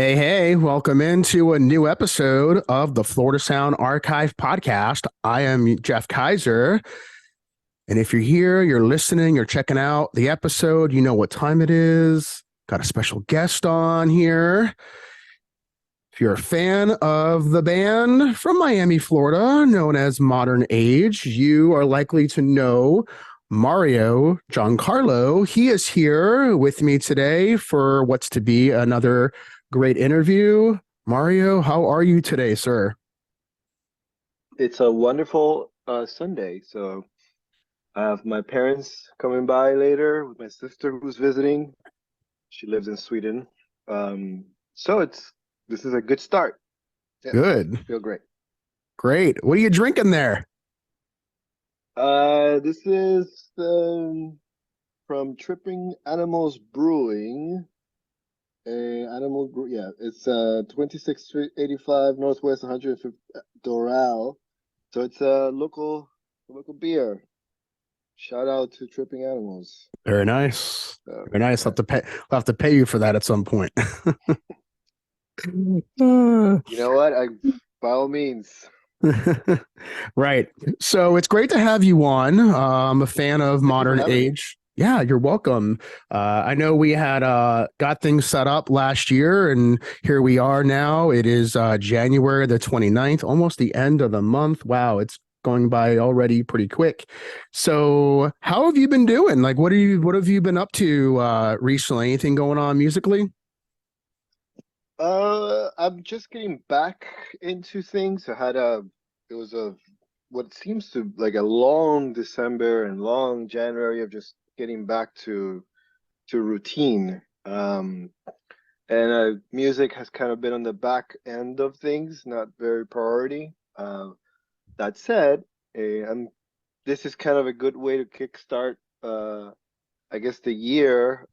Hey, hey, welcome into a new episode of the Florida Sound Archive podcast. I am Jeff Kaiser. And if you're here, you're listening, you're checking out the episode, you know what time it is. Got a special guest on here. If you're a fan of the band from Miami, Florida, known as Modernage, you are likely to know Mario Giancarlo. He is here with me today for what's to be another great interview. Mario, how are you today, sir? It's a wonderful Sunday. So I have my parents coming by later with my sister who's visiting. She lives in Sweden. So this is a good start. Yeah, Good. feel great. Great. What are you drinking there? This is from Tripping Animals Brewing. Yeah, it's 2685 Northwest 105 Doral. So it's a local beer. Shout out to Tripping Animals. Very nice. Very nice. Yeah. I'll have to pay you for that at some point. You know what? By all means. Right. So it's great to have you on. I'm a fan of Thank you for Modern having me. Age. Yeah, you're welcome. I know we had got things set up last year, and here we are now. It is January the 29th, almost the end of the month. Wow, it's going by already pretty quick. So, how have you been doing? Like, what have you been up to recently? Anything going on musically? I'm just getting back into things. It was a what seems to like a long December and long January of just getting back to routine. And music has kind of been on the back end of things, not very priority. That said, this is kind of a good way to kickstart, I guess, the year.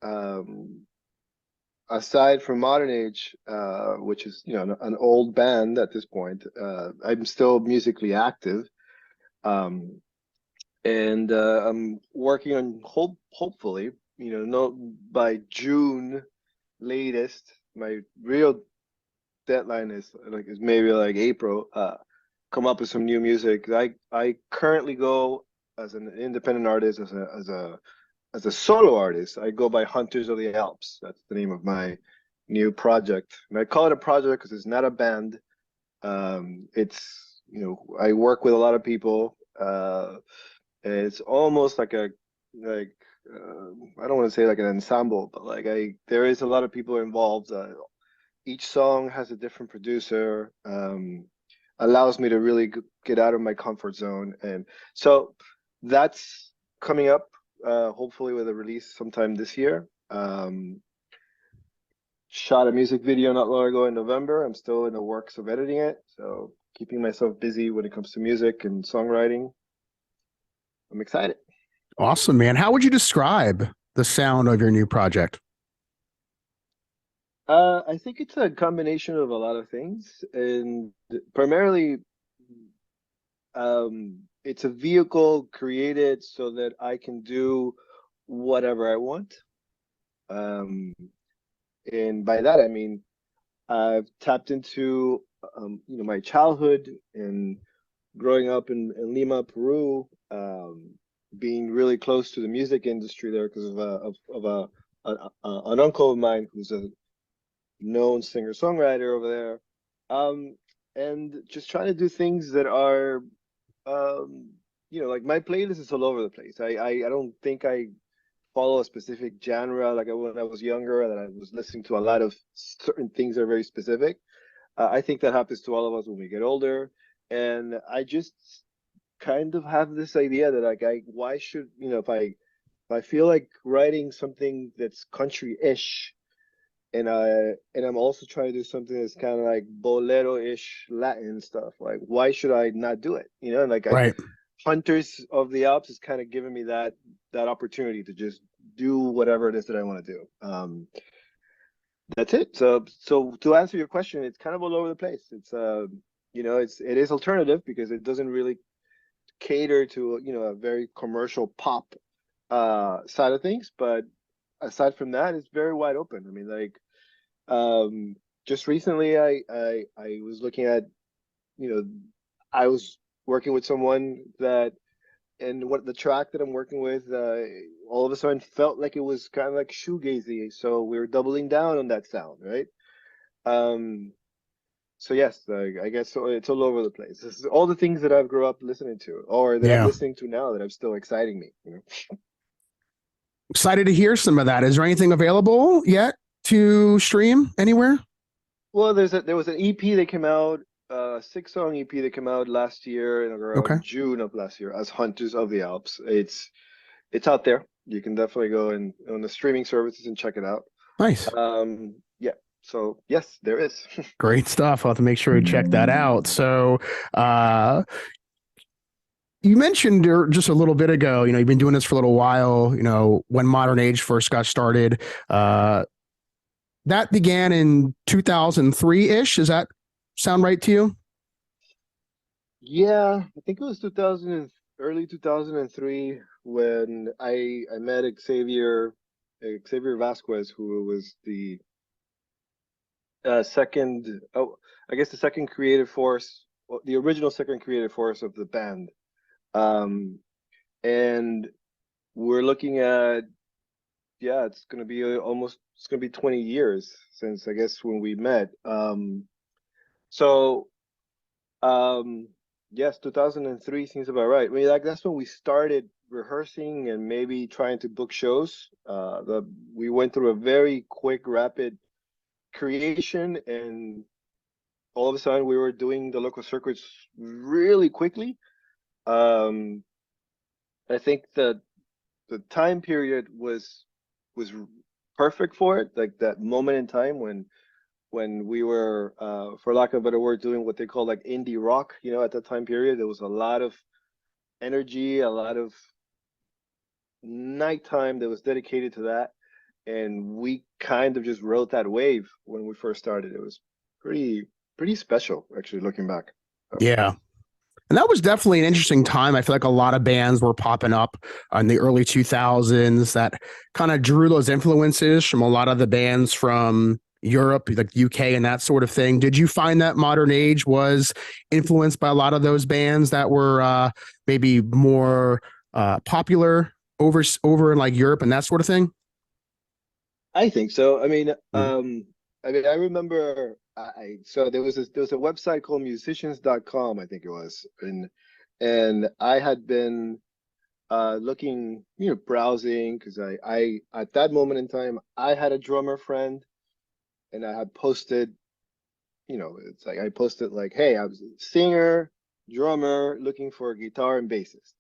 Aside from Modernage, which is an old band at this point, I'm still musically active, um, and I'm working on hopefully, no by June latest. My real deadline is maybe like April. Come up with some new music. I currently go as an independent artist, as a solo artist. I go by Hunters of the Alps. That's the name of my new project. And I call it a project because it's not a band. I work with a lot of people. And it's almost like I don't want to say like an ensemble, but there is a lot of people involved. Each song has a different producer. Allows me to really get out of my comfort zone, and so that's coming up, hopefully with a release sometime this year. Shot a music video not long ago in November. I'm still in the works of editing it, so keeping myself busy when it comes to music and songwriting. I'm excited. Awesome, man. How would you describe the sound of your new project? I think it's a combination of a lot of things, and primarily, it's a vehicle created so that I can do whatever I want. Um, and by that I mean I've tapped into my childhood and growing up in Lima, Peru, being really close to the music industry there because an uncle of mine who's a known singer-songwriter over there, and just trying to do things that are, like my playlist is all over the place. I don't think I follow a specific genre like when I was younger, that I was listening to a lot of certain things that are very specific. I think that happens to all of us when we get older, and I just kind of have this idea that why should if I feel like writing something that's country-ish, and I'm also trying to do something that's kind of like bolero-ish Latin stuff. Like, why should I not do it? Right. Hunters of the Alps is kind of giving me that opportunity to just do whatever it is that I want to do. That's it. So to answer your question, it's kind of all over the place. It is alternative because it doesn't really cater to a very commercial pop side of things, but aside from that, it's very wide open. I mean, um, just recently, I was looking at, you know, I was working with someone that, and what the track that I'm working with, all of a sudden felt like it was kind of like shoegazy. So we were doubling down on that sound, right? Um, so yes, I guess so it's all over the place. This is all the things that I've grew up listening to, or that I'm Yeah. listening to now that are still exciting me. You know? Excited to hear some of that. Is there anything available yet to stream anywhere? Well, there was an EP that came out, 6-song EP that came out last year in Okay. around June of last year as Hunters of the Alps. It's out there. You can definitely go and on the streaming services and check it out. Nice. Yeah. So yes, there is. Great stuff. I'll have to make sure to check that out. So, uh, you mentioned just a little bit ago, you've been doing this for a little while, when Modernage first got started. Uh, that began in 2003 ish. Does that sound right to you? Yeah, I think it was early 2003 when I met Xavier Vasquez, who was the second, oh, I guess the second creative force, well, the original second creative force of the band. Um, and we're looking at, yeah, it's gonna be 20 years since I guess when we met. So yes, 2003 seems about right. I mean, like that's when we started rehearsing and maybe trying to book shows. We went through a very quick, rapid creation, and all of a sudden we were doing the local circuits really quickly. Um, I think that the time period was perfect for it, like that moment in time when we were, for lack of a better word, doing what they call like indie rock. You know, at that time period, there was a lot of energy, a lot of nighttime that was dedicated to that, and we kind of just rode that wave when we first started. It was pretty special, actually, looking back. So, Yeah. And that was definitely an interesting time. I feel like a lot of bands were popping up in the early 2000s that kind of drew those influences from a lot of the bands from Europe, like UK and that sort of thing. Did you find that Modernage was influenced by a lot of those bands that were maybe more popular over in like Europe and that sort of thing? I think so. Mm. I remember so there was a website called musicians.com, I think it was, and I had been looking, browsing because I at that moment in time I had a drummer friend, and I had posted, it's like I posted like, hey, I was a singer, drummer, looking for a guitar and bassist,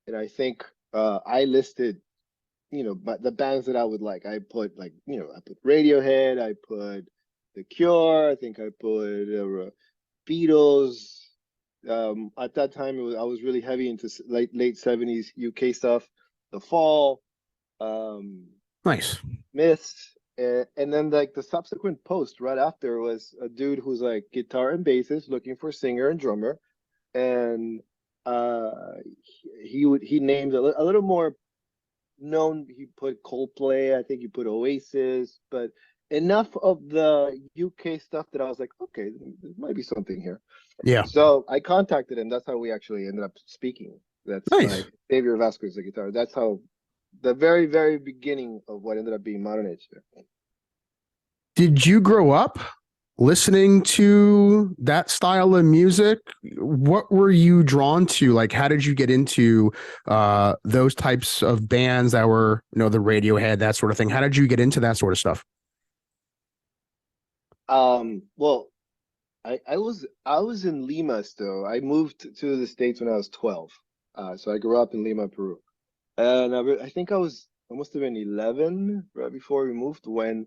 and I think I listed, the bands that I would like. I put like, I put Radiohead, I put The Cure, I think I put Beatles. At that time, I was really heavy into late 70s UK stuff, The Fall, um, Nice. Myths, and then like the subsequent post right after was a dude who's like guitar and bassist looking for singer and drummer, and he named a little more known. He put Coldplay, I think he put Oasis, but enough of the UK stuff that I was like, okay, there might be something here. Yeah. So I contacted him. That's how we actually ended up speaking. That's Nice. like Xavier Vasquez, the guitar. That's how the very, very beginning of what ended up being Modernage. Did you grow up listening to that style of music? What were you drawn to? Like, how did you get into those types of bands that were, the Radiohead, that sort of thing? How did you get into that sort of stuff? Well, I was in Lima still. I moved to the States when I was 12. So I grew up in Lima, Peru. And I think I must have been 11 right before we moved when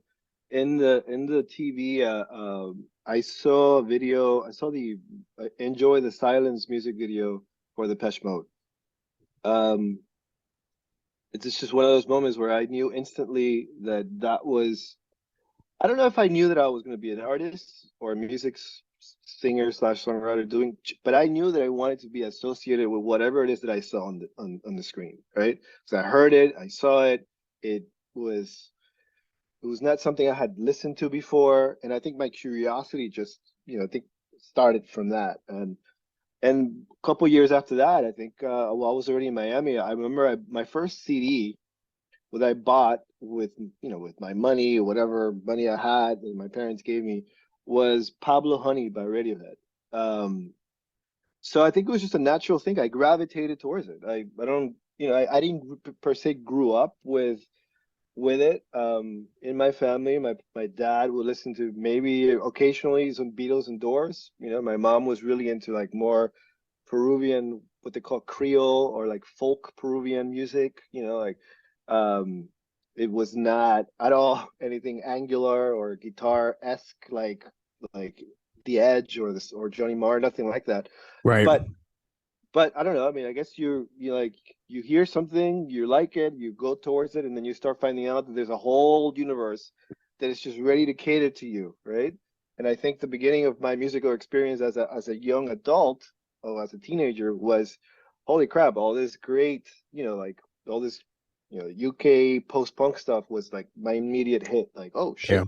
in the TV, I saw a video. I saw the Enjoy the Silence music video for the Depeche Mode. Um, it's just one of those moments where I knew instantly that that was. I don't know if I knew that I was going to be an artist or a singer slash songwriter doing, but I knew that I wanted to be associated with whatever it is that I saw on the screen, right? So I heard it, I saw it. It was it was not something I had listened to before, and I think my curiosity just, I think started from that. And a couple years after that, I think, while I was already in Miami, I remember my first CD what I bought with, with my money, whatever money I had that my parents gave me, was Pablo Honey by Radiohead. Um, so I think it was just a natural thing. I gravitated towards it. I don't, I didn't per se grew up with it. In my family, my dad would listen to maybe occasionally some Beatles and Doors. My mom was really into like more Peruvian, what they call Creole or like folk Peruvian music. Like um, it was not at all anything angular or guitar-esque like The Edge or this or Johnny Marr, nothing like that. Right. But I don't know. I mean, I guess you like you hear something, you like it, you go towards it, and then you start finding out that there's a whole universe that is just ready to cater to you, right? And I think the beginning of my musical experience as a young adult, or as a teenager, was holy crap, all this great, like all this, UK post-punk stuff was like my immediate hit. Like, oh Yeah. shit,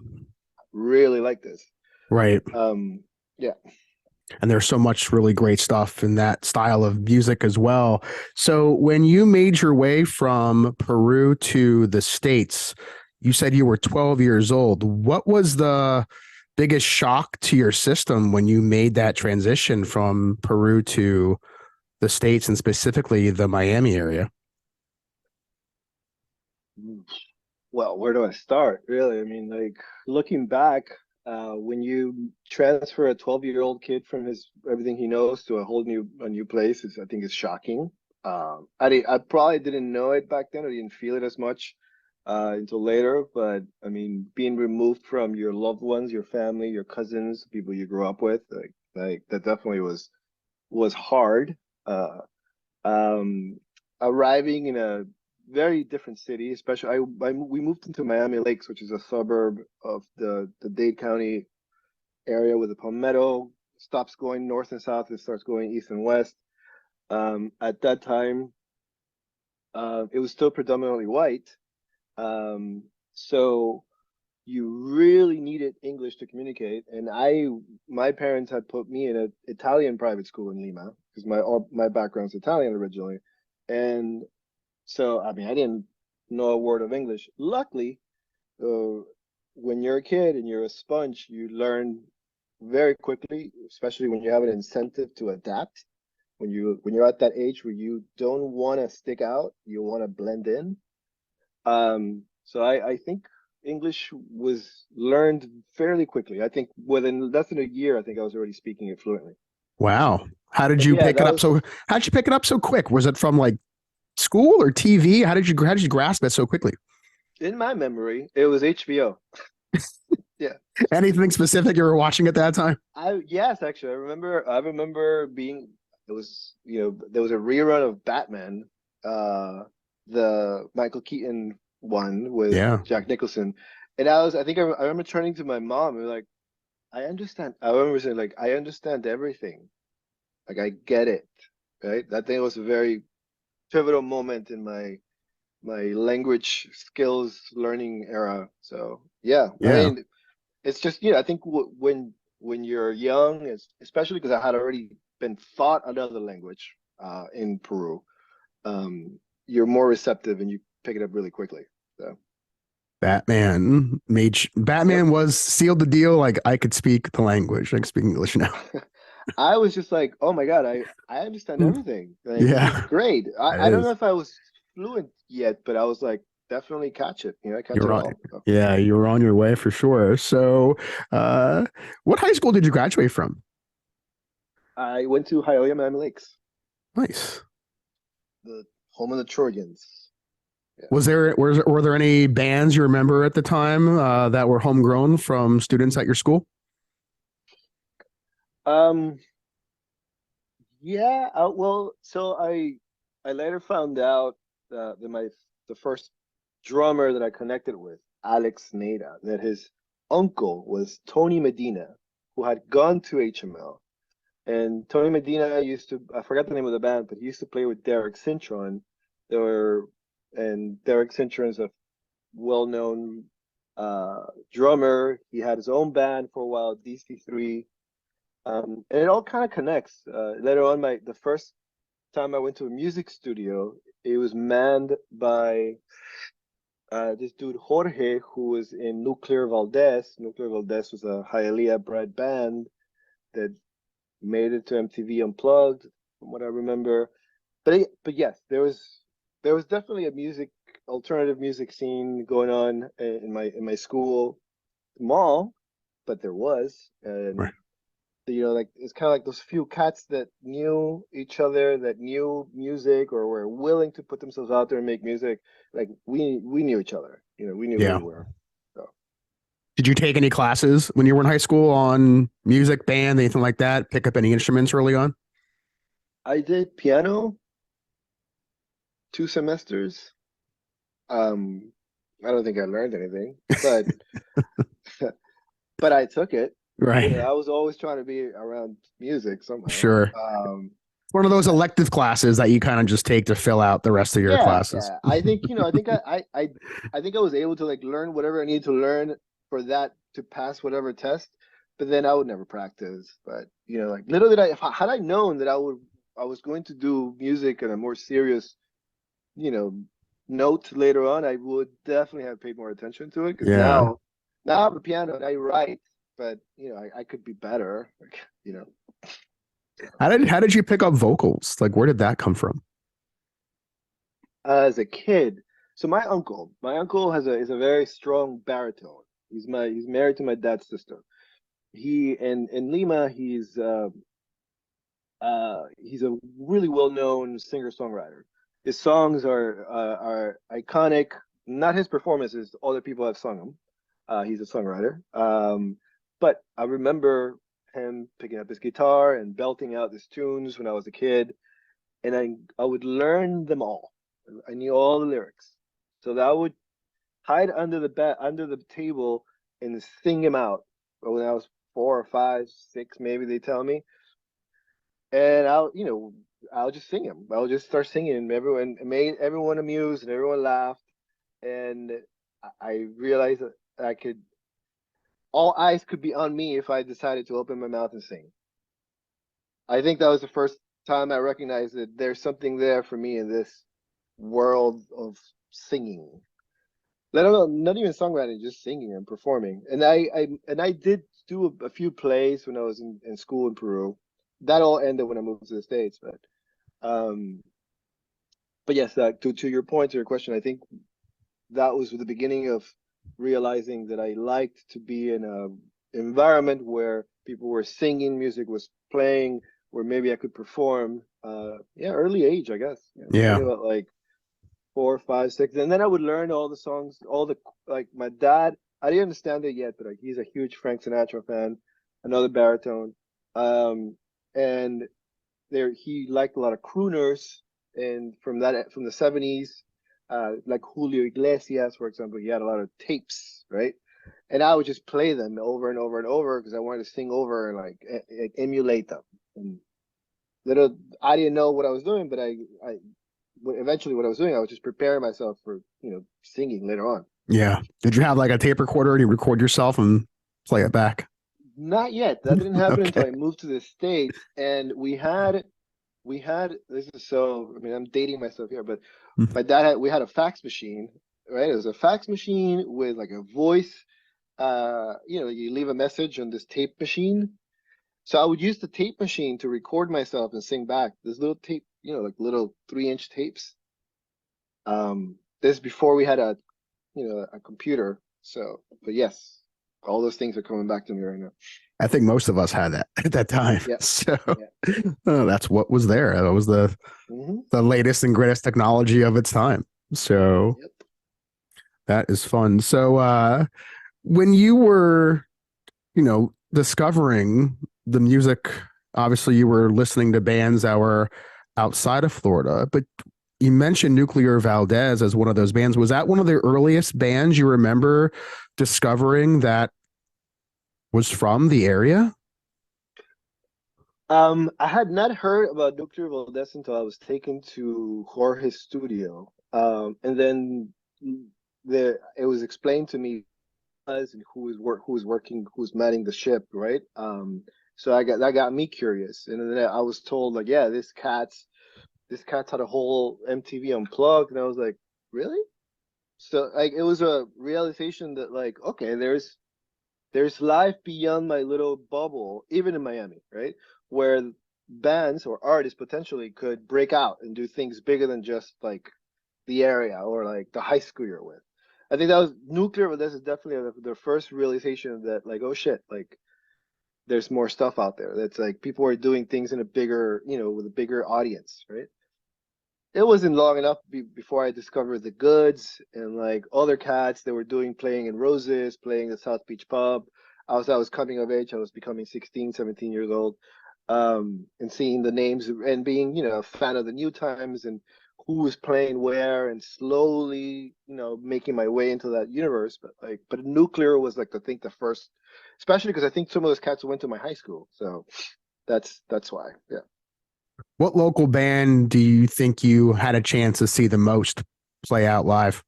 really like this. Right. Um, yeah. And there's so much really great stuff in that style of music as well. So when you made your way from Peru to the States, you said you were 12 years old. What was the biggest shock to your system when you made that transition from Peru to the States and specifically the Miami area? Well, where do I start, really? I mean, like looking back, when you transfer a 12-year-old kid from his everything he knows to a new place, I think is shocking. I probably didn't know it back then. I didn't feel it as much until later. But I mean, being removed from your loved ones, your family, your cousins, people you grew up with, like that definitely was hard. Uh, um, Arriving in a very different city, especially we moved into Miami Lakes, which is a suburb of the Dade County area with the Palmetto, stops going north and south and starts going east and west. At that time, it was still predominantly white, so you really needed English to communicate. And my parents had put me in an Italian private school in Lima because my background's Italian originally, and so, I mean, I didn't know a word of English. Luckily, uh, when you're a kid and you're a sponge, you learn very quickly, especially when you have an incentive to adapt. When you're at that age where you don't want to stick out, you want to blend in. So I think English was learned fairly quickly. I think within less than a year, I think I was already speaking it fluently. Wow. How did And you yeah, pick it that up was how'd you pick it up so quick? Was it from like school or TV? How did you grasp it so quickly? in my memory. It was HBO. Yeah. Anything specific you were watching at that time? Yes, actually, I remember being it was there was a rerun of Batman, uh the Michael Keaton one with Yeah. Jack Nicholson, and I think I remember turning to my mom and like I understand. I remember saying like I understand everything, like I get it, right? I think it was a very pivotal moment in my language skills learning era. So yeah, I Yeah. mean it's just I think when you're young, especially because I had already been taught another language in Peru, you're more receptive and you pick it up really quickly. So Batman yep. was sealed the deal. Like I could speak the language. I can speak English now. I was just like, oh my God, I understand everything. Like this is Yeah. great. It I don't know is. if I was fluent yet, but I was like definitely catch it. I catch it You're on. all. So Yeah, you were on your way for sure. So, uh, what high school did you graduate from? I went to Hialeah, Miami Lakes, Nice. the home of the Trojans. Yeah. Were there any bands you remember at the time that were homegrown from students at your school? Um, Yeah, well, so I later found out that the first drummer that I connected with, Alex Neda, that his uncle was Tony Medina, who had gone to HML. And Tony Medina used to, I forgot the name of the band, but he used to play with Derek Cintron. There were, and Derek Cintron's a well-known drummer. He had his own band for a while, DC3. And it all kind of connects. Later on, the first time I went to a music studio, it was manned by this dude Jorge, who was in Nuclear Valdez. Nuclear Valdez was a Hialeah bred band that made it to MTV Unplugged, from what I remember. But yes, there was definitely a alternative music scene going on in my school mall, but there was, and Right. like it's kind of like those few cats that knew each other, that knew music, or were willing to put themselves out there and make music. Like we knew each other. We knew who Yeah. we were. So Did you take any classes when you were in high school on music, band, anything like that? Pick up any instruments early on? I did piano 2 semesters. Um, I don't think I learned anything, but but I took it. Right. I was always trying to be around music somehow. Sure. One of those elective classes that you kind of just take to fill out the rest of your Yeah, classes. yeah. I think, I think I was able to like learn whatever I needed to learn for that to pass whatever test, but then I would never practice. But like little did had I known that I was going to do music in a more serious, you know, note later on, I would definitely have paid more attention to it because Yeah. now I have a piano and I write, but I could be better, like, so. How did you pick up vocals? Like, where did that come from? As a kid, so my uncle is a very strong baritone. He's married to my dad's sister. He in Lima, he's a really well-known singer-songwriter. His songs are iconic. Not his performances, other people have sung them. He's a songwriter. But I remember him picking up his guitar and belting out his tunes when I was a kid, and I would learn them all. I knew all the lyrics, so that I would hide under the bed, under the table, and sing him out. But when I was 4 or 5, 6, maybe they tell me, and I'll just sing him. I'll just start singing, and everyone it made everyone amused, and everyone laughed, and I realized that I could. All eyes could be on me if I decided to open my mouth and sing. I think that was the first time I recognized that there's something there for me in this world of singing. Let alone not even songwriting, just singing and performing. And I did do a few plays when I was in school in Peru. That all ended when I moved to the States. Um, but yes, to your point, to your question, I think that was the beginning of realizing that I liked to be in a environment where people were singing, music was playing, where maybe I could perform. Yeah, early age, I guess. Yeah, Yeah. maybe about like 4, 5, 6, and then I would learn all the songs, all the like my dad. I didn't understand it yet, but like he's a huge Frank Sinatra fan, another baritone, and there he liked a lot of crooners, and from the '70s, like Julio Iglesias, for example, he had a lot of tapes, right? And I would just play them over and over and over because I wanted to sing over and like emulate them. And little, I didn't know what I was doing, but eventually what I was doing, I was just preparing myself for singing later on. Yeah. Did you have like a tape recorder and you record yourself and play it back? Not yet. That didn't happen until Okay. I moved to the States, and we had this is so. I mean, I'm dating myself here, but my dad had we had a fax machine, right? It was a fax machine with like a voice. You leave a message on this tape machine. So I would use the tape machine to record myself and sing back. This little tape, like little 3-inch tapes. This before we had a computer. So, but yes, all those things are coming back to me right now. I think most of us had that at that time. Yeah, So yeah. that's what was there. That was Hmm. the latest and greatest technology of its time. So Yep. that is fun. So when you were, discovering the music, obviously you were listening to bands that were outside of Florida, but you mentioned Nuclear Valdez as one of those bands. Was that one of the earliest bands you remember discovering that was from the area? I had not heard about Nuclear Valdez until I was taken to Jorge's studio. And then it was explained to me and who was working, who was manning the ship, right? So that got me curious, and then I was told like, yeah, this cat's had a whole MTV Unplugged, and I was like, really? So like it was a realization that like, okay, there's life beyond my little bubble, even in Miami, right? Where bands or artists potentially could break out and do things bigger than just like the area or like the high school you're with. I think that was nuclear, but this is definitely the first realization that like, oh shit, like there's more stuff out there. That's like people are doing things in a bigger, with a bigger audience, right? It wasn't long enough before I discovered the Goods and like other cats that were doing playing in Roses, playing the South Beach pub. I was coming of age. I was becoming 16, 17 years old. And seeing the names and being, a fan of the New Times and who was playing where and slowly, making my way into that universe. But Nuclear was like, I think the first, especially because I think some of those cats went to my high school. So that's why. Yeah. What local band do you think you had a chance to see the most play out live?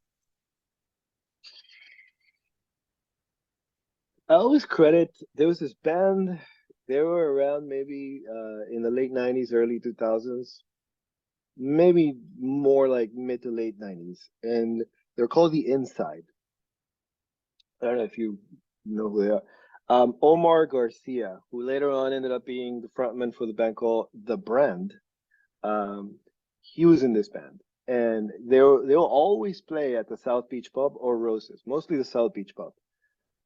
I always credit there was this band. They were around maybe in the late '90s, early 2000s, maybe more like mid to late '90s, and they're called the Inside. I don't know if you know who they are. Omar Garcia, who later on ended up being the frontman for the band called The Brand. Um, he was in this band, and they'll always play at the South Beach Pub or Roses, mostly the South Beach Pub.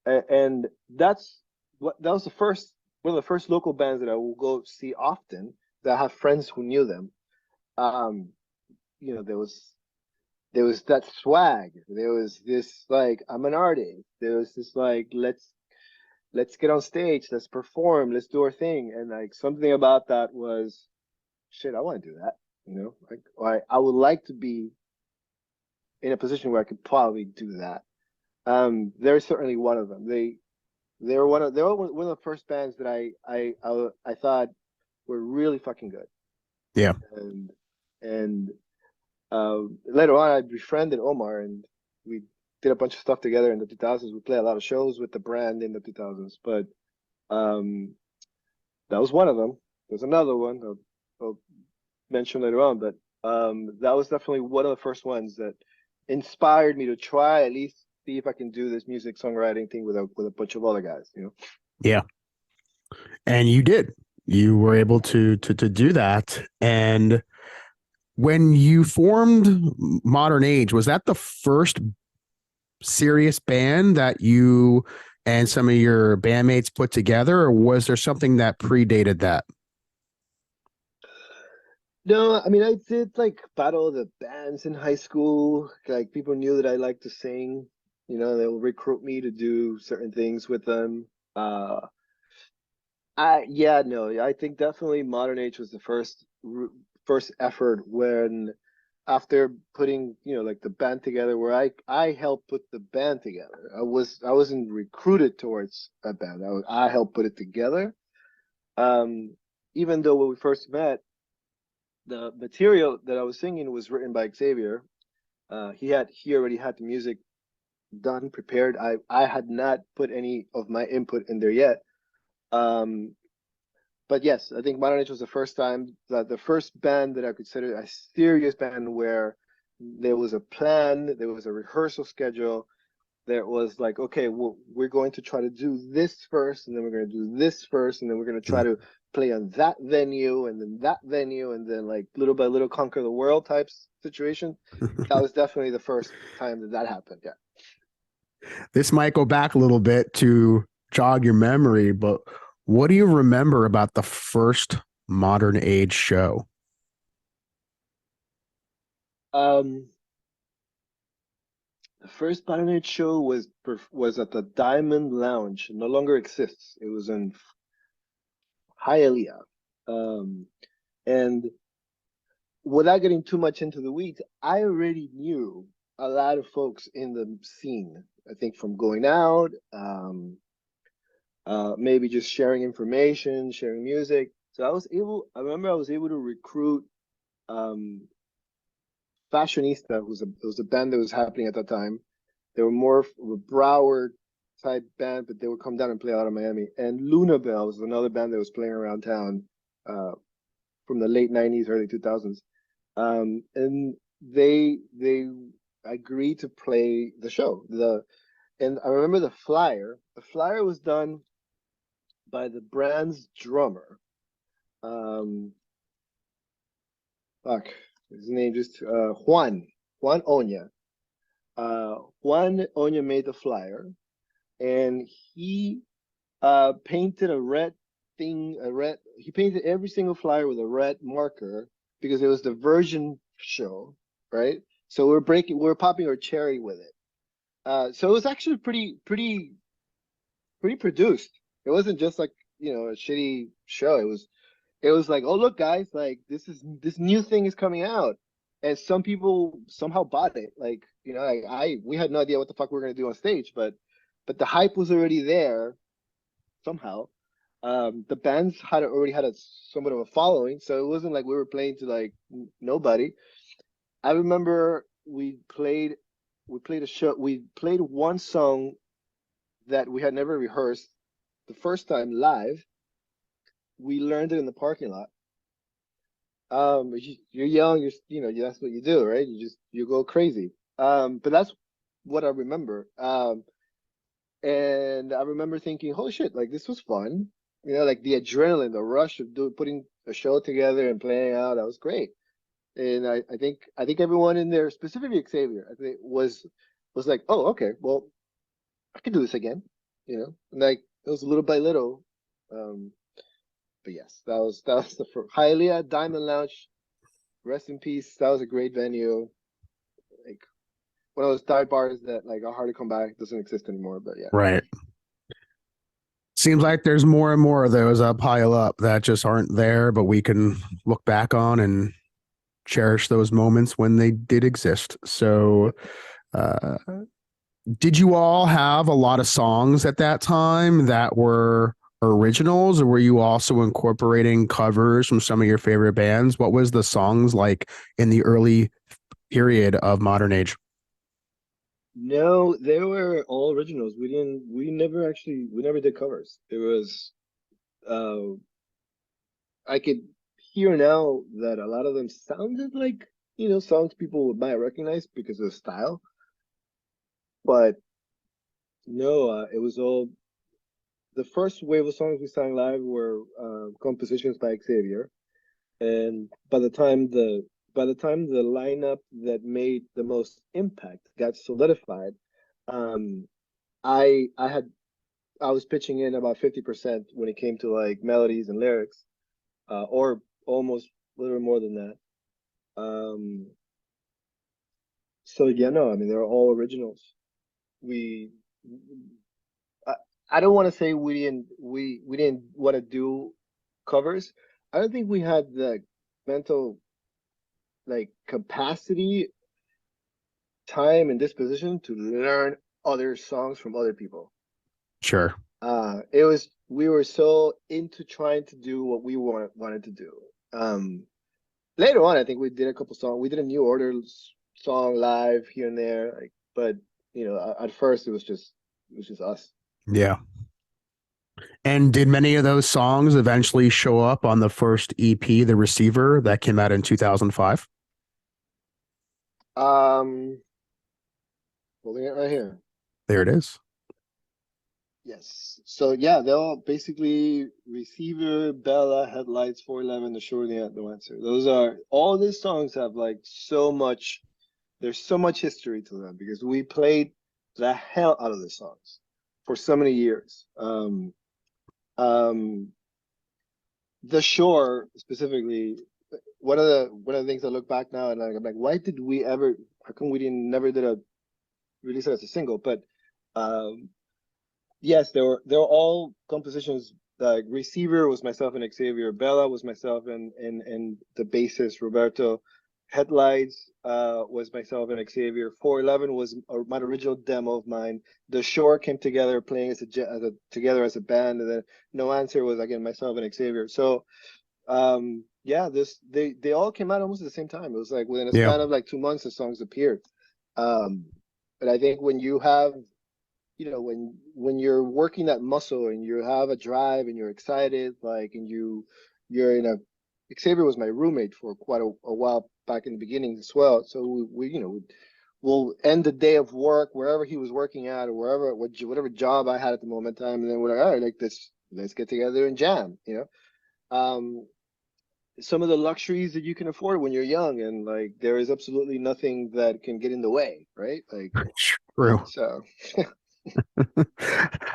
And that was the first one of the first local bands that I will go see often. That I have friends who knew them. Um, there was that swag. There was this like I'm an artist. There was this like let's get on stage, let's perform, let's do our thing. And like something about that was shit. I want to do that. Like I would like to be in a position where I could probably do that. They're certainly one of them. They were one of the first bands that I thought were really fucking good. Yeah. And later on, I befriended Omar, and we did a bunch of stuff together in the 2000s. We played a lot of shows with the brand in the 2000s, but um, that was one of them. There's another one I'll mention later on, but that was definitely one of the first ones that inspired me to try at least see if I can do this music songwriting thing with a bunch of other guys. Yeah. And you did. You were able to do that. And when you formed Modern Age, was that the first serious band that you and some of your bandmates put together, or was there something that predated that? No, I mean I did like battle the bands in high school. Like people knew that I liked to sing. They would recruit me to do certain things with them. No, I think definitely Modern Age was the first effort when after putting like the band together where I helped put the band together. I wasn't recruited towards a band. I helped put it together. Um, Even though when we first met, the material that I was singing was written by Xavier. He already had the music done, prepared. I had not put any of my input in there yet. Um, but yes, I think Modern Age was the first time that the first band that I consider a serious band where there was a plan, there was a rehearsal schedule. There was like, okay, we're going to try to do this first, and then we're going to do this first, and then we're going to try to play on that venue, and then that venue, and then like little by little conquer the world type situation. That was definitely the first time that happened. Yeah. This might go back a little bit to jog your memory, but what do you remember about the first Modern Age show? Um, the first Modernage show was at the Diamond Lounge. It no longer exists. It was in Hialeah. Um, and without getting too much into the weeds, I already knew a lot of folks in the scene. I think from going out, maybe just sharing information, sharing music. So I remember I was able to recruit um, Fashionista, it was a band that was happening at that time. They were more of a Broward type band, but they would come down and play out of Miami. And Luna Bell was another band that was playing around town from the late 90s, early 2000s. And they agreed to play the show. And I remember the flyer. The flyer was done by the brand's drummer. Fuck, his name just Juan Oña. Juan Oña made the flyer, and he painted a red thing, he painted every single flyer with a red marker because it was the version show, right? So we're popping our cherry with it. So it was actually pretty produced. It wasn't just like, a shitty show. It was like, oh look guys, like this new thing is coming out. And some people somehow bought it. Like, we had no idea what the fuck we were gonna do on stage, but the hype was already there somehow. The bands had already had somewhat of a following, so it wasn't like we were playing to like nobody. I remember we played a show. We played one song that we had never rehearsed. The first time live, we learned it in the parking lot. You're young, that's what you do, right? You go crazy. But that's what I remember. And I remember thinking, holy shit, like this was fun. Like the adrenaline, the rush of putting a show together and playing out, that was great. And I think everyone in there, specifically Xavier, I think was like, oh, okay, well, I can do this again, And like it was little by little. But yes, that was the first. Hialeah Diamond Lounge, rest in peace. That was a great venue. Like one of those dive bars that like are hard to come back, doesn't exist anymore. But yeah. Right. Seems like there's more and more of those pile up that just aren't there, but we can look back on and cherish those moments when they did exist. So, uh, did you all have a lot of songs at that time that were originals, or were you also incorporating covers from some of your favorite bands? What was the songs like in the early period of Modernage? No, they were all originals. We never did covers. It was, uh, I could hear now that a lot of them sounded like, songs people might recognize because of the style. But no, it was all, the first wave of songs we sang live were compositions by Xavier. And by the time the lineup that made the most impact got solidified, um, I was pitching in about 50% when it came to like melodies and lyrics, or almost a little more than that. Um, so yeah, no, I mean they're all originals. We, I, I don't want to say we didn't want to do covers. I don't think we had the mental like capacity, time, and disposition to learn other songs from other people. Sure. We were so into trying to do what we wanted to do. Um, Later on, I think we did a couple songs. We did a New Order song live here and there, like, but at first it was just us. Yeah. And did many of those songs eventually show up on the first EP, The Receiver, that came out in 2005? Um, Holding it right here. There it is. Yes. So yeah, they're all basically Receiver, Bella, Headlights, 411, The Shore, the Answer. Those are all these songs have like so much. There's so much history to them because we played the hell out of the songs for so many years. Um, The Shore specifically. One of the things I look back now and I'm like, why did we ever? How come we didn't never did a release it as a single? But um, yes, they were all compositions. Like Receiver was myself and Xavier. Bella was myself and the bassist Roberto. Headlights was myself and Xavier. 411 was my original demo of mine. The Shore came together playing together as a band, and then No Answer was again myself and Xavier. So yeah, they all came out almost at the same time. It was like within a Yeah. span of like 2 months, the songs appeared. Um, but I think when you have when you're working that muscle and you have a drive and you're excited, like, and you're in a Xavier was my roommate for quite a while back in the beginning as well. So we'll end the day of work wherever he was working at or whatever job I had at the moment in time, and then we're like, all right, like let's get together and jam, some of the luxuries that you can afford when you're young, and like there is absolutely nothing that can get in the way, right? Like, True. so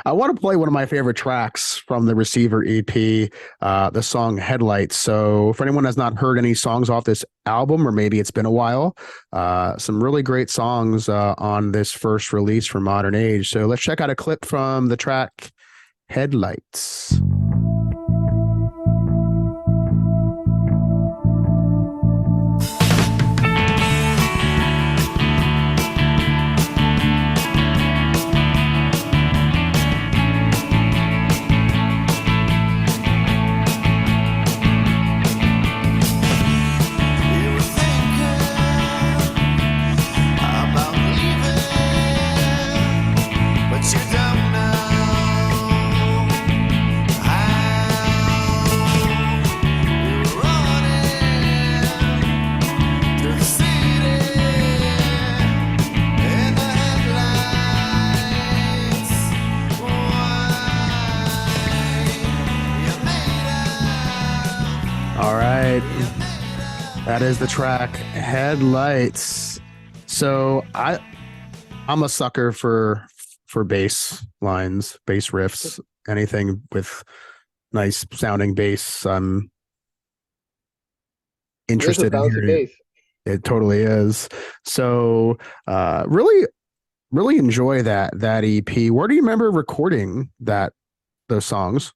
I want to play one of my favorite tracks from the Receiver EP, the song Headlights. So, for anyone that's not heard any songs off this album, or maybe it's been a while, some really great songs on this first release for Modernage. So, let's check out a clip from the track Headlights. All right. That is the track Headlights. So I'm a sucker for bass lines, bass riffs, anything with nice sounding bass. I'm there's a interested in bouncy hearing bass. it. It totally is. So really enjoy that EP. Where do you remember recording those songs?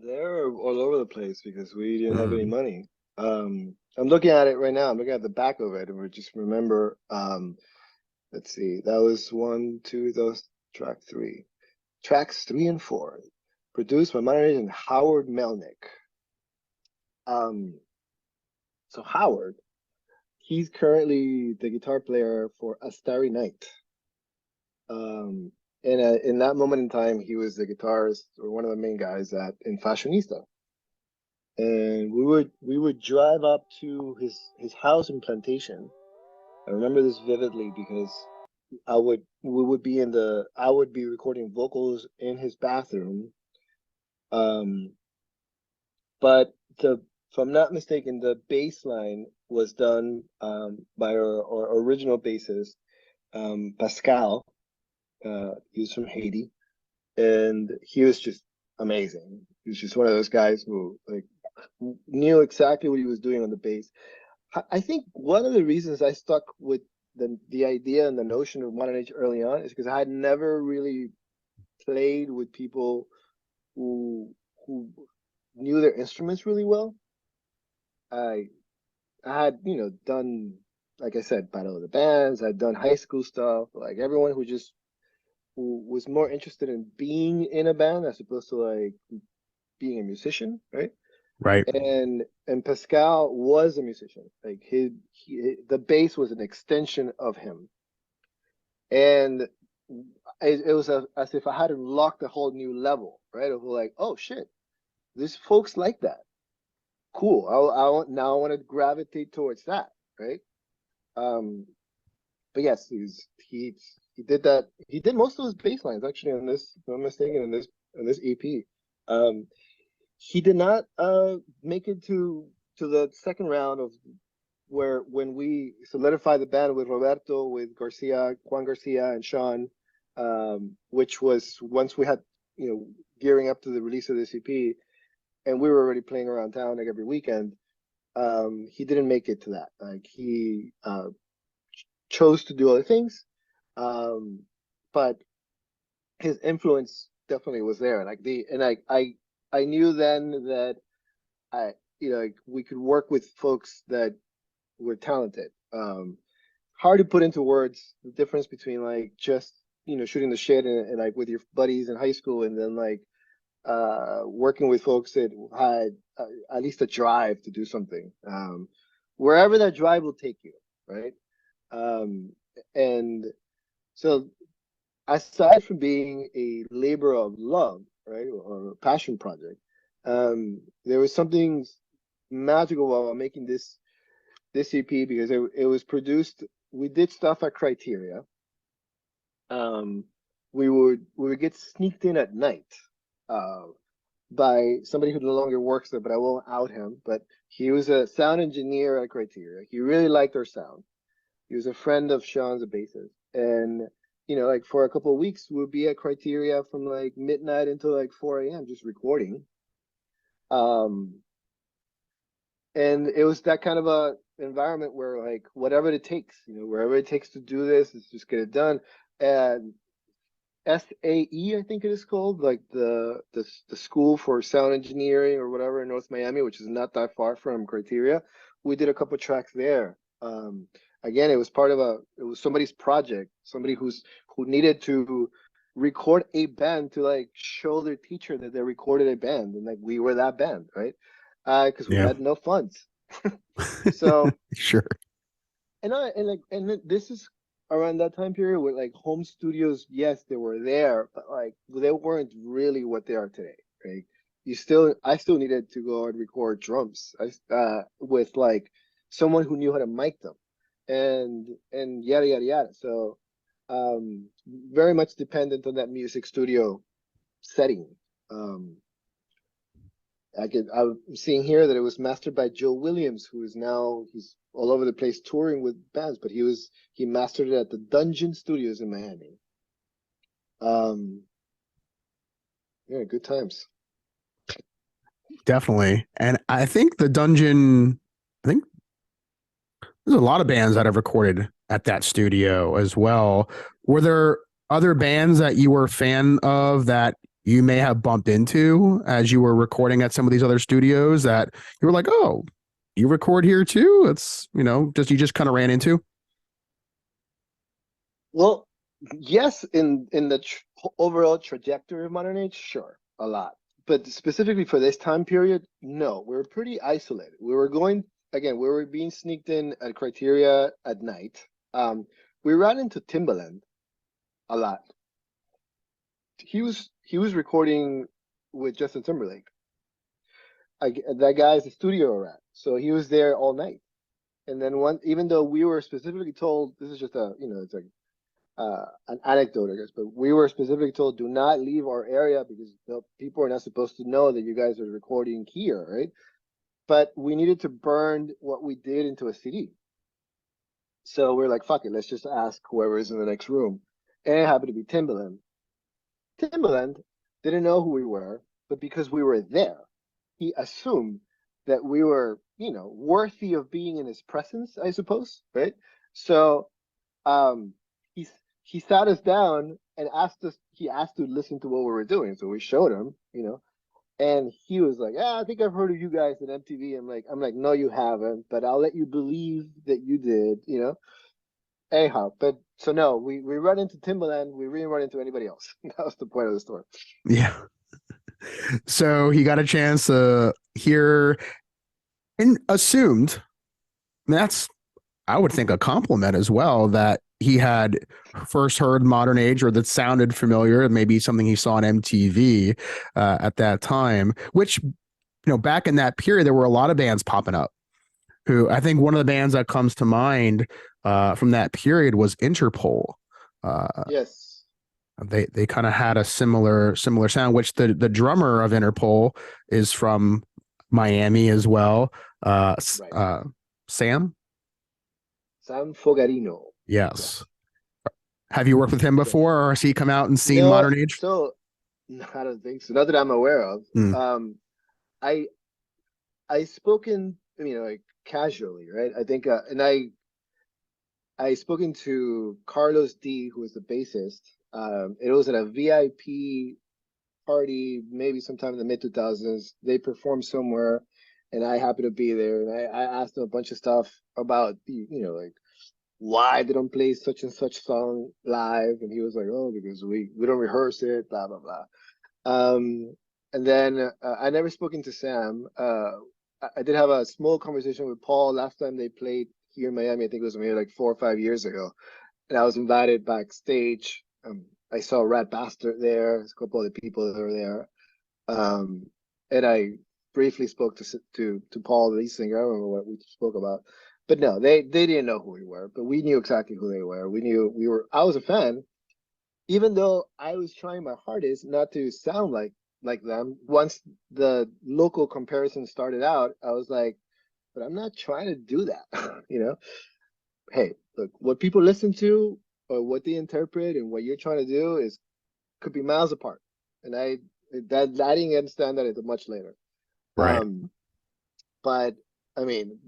They're all over the place because we didn't have any Mm, money. I'm looking at it right now. I'm looking at the back of it, and we just remember. Let's see, that was one, two, those tracks 3 and 4, produced by Modernage and Howard Melnick. Um, so Howard, he's currently the guitar player for A Starry Night. In that moment in time, he was the guitarist or one of the main guys in Fashionista. And we would drive up to his house in Plantation. I remember this vividly because I would be recording vocals in his bathroom. Um, but if I'm not mistaken, the bass line was done by our original bassist, Pascal. He was from Haiti, and he was just amazing. He was just one of those guys who like knew exactly what he was doing on the bass. I think one of the reasons I stuck with the idea and the notion of Modernage early on is because I had never really played with people who who knew their instruments really well. I I had done, like I said, Battle of the Bands. I'd done high school stuff. Like everyone who was more interested in being in a band as opposed to like being a musician, right? right. And Pascal was a musician. Like the bass was an extension of him, and it was as if I had unlocked a whole new level, right? Of like, oh shit, these folks like that. Cool. Now I want to gravitate towards that, right? Um, but yes, he did that. He did most of his bass lines actually on this. If I'm not mistaken, in this EP. Um, he did not make it to the second round of when we solidified the band with Roberto, with Garcia, Juan Garcia, and Sean, which was once we had gearing up to the release of this EP, and we were already playing around town like every weekend. He didn't make it to that. Like he chose to do other things, um, but his influence definitely was there. Like I knew then that I like we could work with folks that were talented. Hard to put into words the difference between like just shooting the shit and like with your buddies in high school, and then like working with folks that had at least a drive to do something. Wherever that drive will take you, right? Um, and so aside from being a labor of love, right, or a passion project, there was something magical about making this EP because it was produced. We did stuff at Criteria. Um, we would get sneaked in at night uh, by somebody who no longer works there, but I won't out him. But he was a sound engineer at Criteria. He really liked our sound. He was a friend of Sean's, the bassist, and like for a couple of weeks, we'd be at Criteria from like midnight until like 4 a.m. just recording. Um, and it was that kind of a environment where like whatever it takes, wherever it takes to do this, let's just get it done. And SAE, I think it is called, like the school for sound engineering or whatever in North Miami, which is not that far from Criteria. We did a couple tracks there. Again, it was it was somebody's project, somebody who needed to record a band to like show their teacher that they recorded a band, and like we were that band, right? Because we Yeah. had no funds. So Sure. and this is around that time period where like home studios, yes, they were there, but like they weren't really what they are today, right? I still needed to go and record drums, with like someone who knew how to mic them, and yada yada yada. So, very much dependent on that music studio setting. Um, I'm seeing here that it was mastered by Joe Williams, who is now he's all over the place touring with bands, but he mastered it at the Dungeon Studios in Miami. Um, yeah, good times. Definitely. And I think the Dungeon, I think there's a lot of bands that have recorded at that studio as well. Were there other bands that you were a fan of that you may have bumped into as you were recording at some of these other studios that you were like, oh, you record here too? It's, just you just kind of ran into? Well, yes, in the overall trajectory of Modernage, sure, a lot. But specifically for this time period, no, we were pretty isolated. We were going again, we were being sneaked in at Criteria at night. We ran into Timbaland a lot. He was recording with Justin Timberlake. That guy's a studio rat, so he was there all night. And then even though we were specifically told, this is just it's like an anecdote, I guess, but we were specifically told, do not leave our area because people are not supposed to know that you guys are recording here, right? But we needed to burn what we did into a CD. So we're like, fuck it, let's just ask whoever is in the next room. And it happened to be Timbaland. Timbaland didn't know who we were, but because we were there, he assumed that we were, worthy of being in his presence, I suppose, right? So um, he he sat us down and asked us. He asked to listen to what we were doing, so we showed him, and he was like, "Yeah, I think I've heard of you guys at MTV." I'm like, "No, you haven't, but I'll let you believe that you did." Anyhow, but so no, we run into Timbaland. We didn't run into anybody else. That was the point of the story. Yeah. So he got a chance to hear and assumed that's, I would think, a compliment as well that he had first heard Modernage or that sounded familiar, maybe something he saw on MTV at that time, which, back in that period, there were a lot of bands popping up who I think one of the bands that comes to mind from that period was Interpol. Uh, Yes, they kind of had a similar sound, which the drummer of Interpol is from Miami as well. right. Sam, Sam Fogarino. yes. Yes. Have you worked with him So before, or has he come out and seen no, Modernage? so no, I don't think so. Not that I'm aware of. Mm, I I spoken, like casually, right? I think, and I spoken to Carlos D, who was the bassist. It was at a VIP party, maybe sometime in the mid 2000s. They performed somewhere, and I happened to be there. And I asked him a bunch of stuff about like why they don't play such and such song live, and he was like, "Oh, because we don't rehearse it, blah blah blah." Um, and then I never spoken to Sam. I did have a small conversation with Paul last time they played here in Miami. I think it was maybe like 4 or 5 years ago, and I was invited backstage. I saw Rat Bastard there. There's a couple other people that were there. And I briefly spoke to Paul, the lead singer. I don't remember what we spoke about, but no, they didn't know who we were, but we knew exactly who they were. We knew we were. I was a fan, even though I was trying my hardest not to sound like them. Once the local comparison started out, I was like, but I'm not trying to do that. Hey, look, what people listen to or what they interpret and what you're trying to do is could be miles apart. And I didn't understand that until much later. Right. But I mean,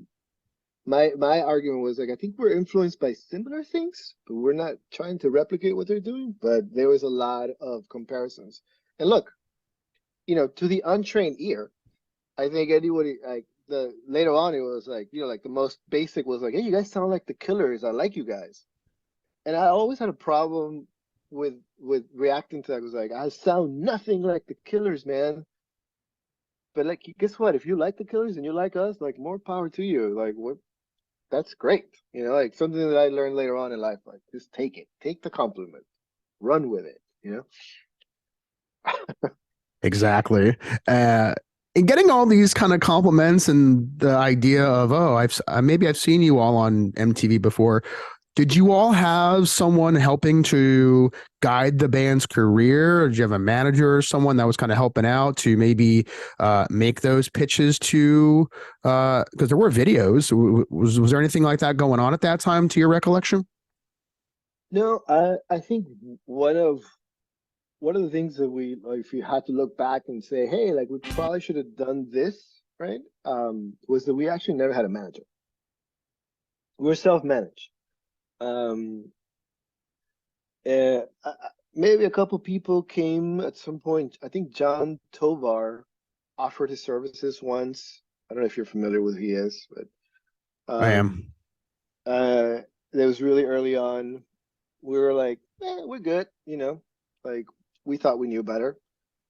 my argument was like, I think we're influenced by similar things, but we're not trying to replicate what they're doing. But there was a lot of comparisons. And look, to the untrained ear, I think anybody like the later on it was like, like the most basic was like, hey, you guys sound like the Killers. I like you guys. And I always had a problem with reacting to that. I was like, I sound nothing like the Killers, man. But like, guess what? If you like the Killers and you like us, like, more power to you. Like, what? That's great. Like something that I learned later on in life. Like, just take it, take the compliment, run with it. Exactly. And getting all these kind of compliments and the idea of, oh, maybe I've seen you all on MTV before. Did you all have someone helping to guide the band's career? Or did you have a manager or someone that was kind of helping out to maybe make those pitches to, because there were videos. Was there anything like that going on at that time to your recollection? No, I think one of the things that we, like, if you had to look back and say, hey, like, we probably should have done this, right? Was that we actually never had a manager. We were self-managed. Um, Maybe a couple people came at some point. I think John Tovar offered his services once. I don't know if you're familiar with who he is, but I um, am. that was really early on. We were like, we're good, like we thought we knew better.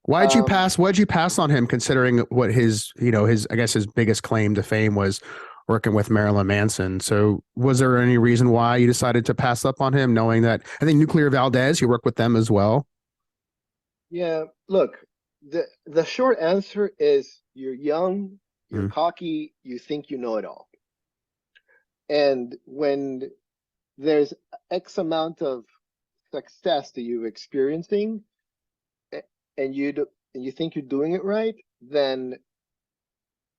Why'd you Um, pass? Why'd you pass on him, considering what his I guess his biggest claim to fame was working with Marilyn Manson? So, was there any reason why you decided to pass up on him, knowing that I think Nuclear Valdez, you work with them as well? yeah, look, the short answer is you're young, you're Mm, cocky, you think you know it all. And when there's X amount of success that you're experiencing, and you think you're doing it right, then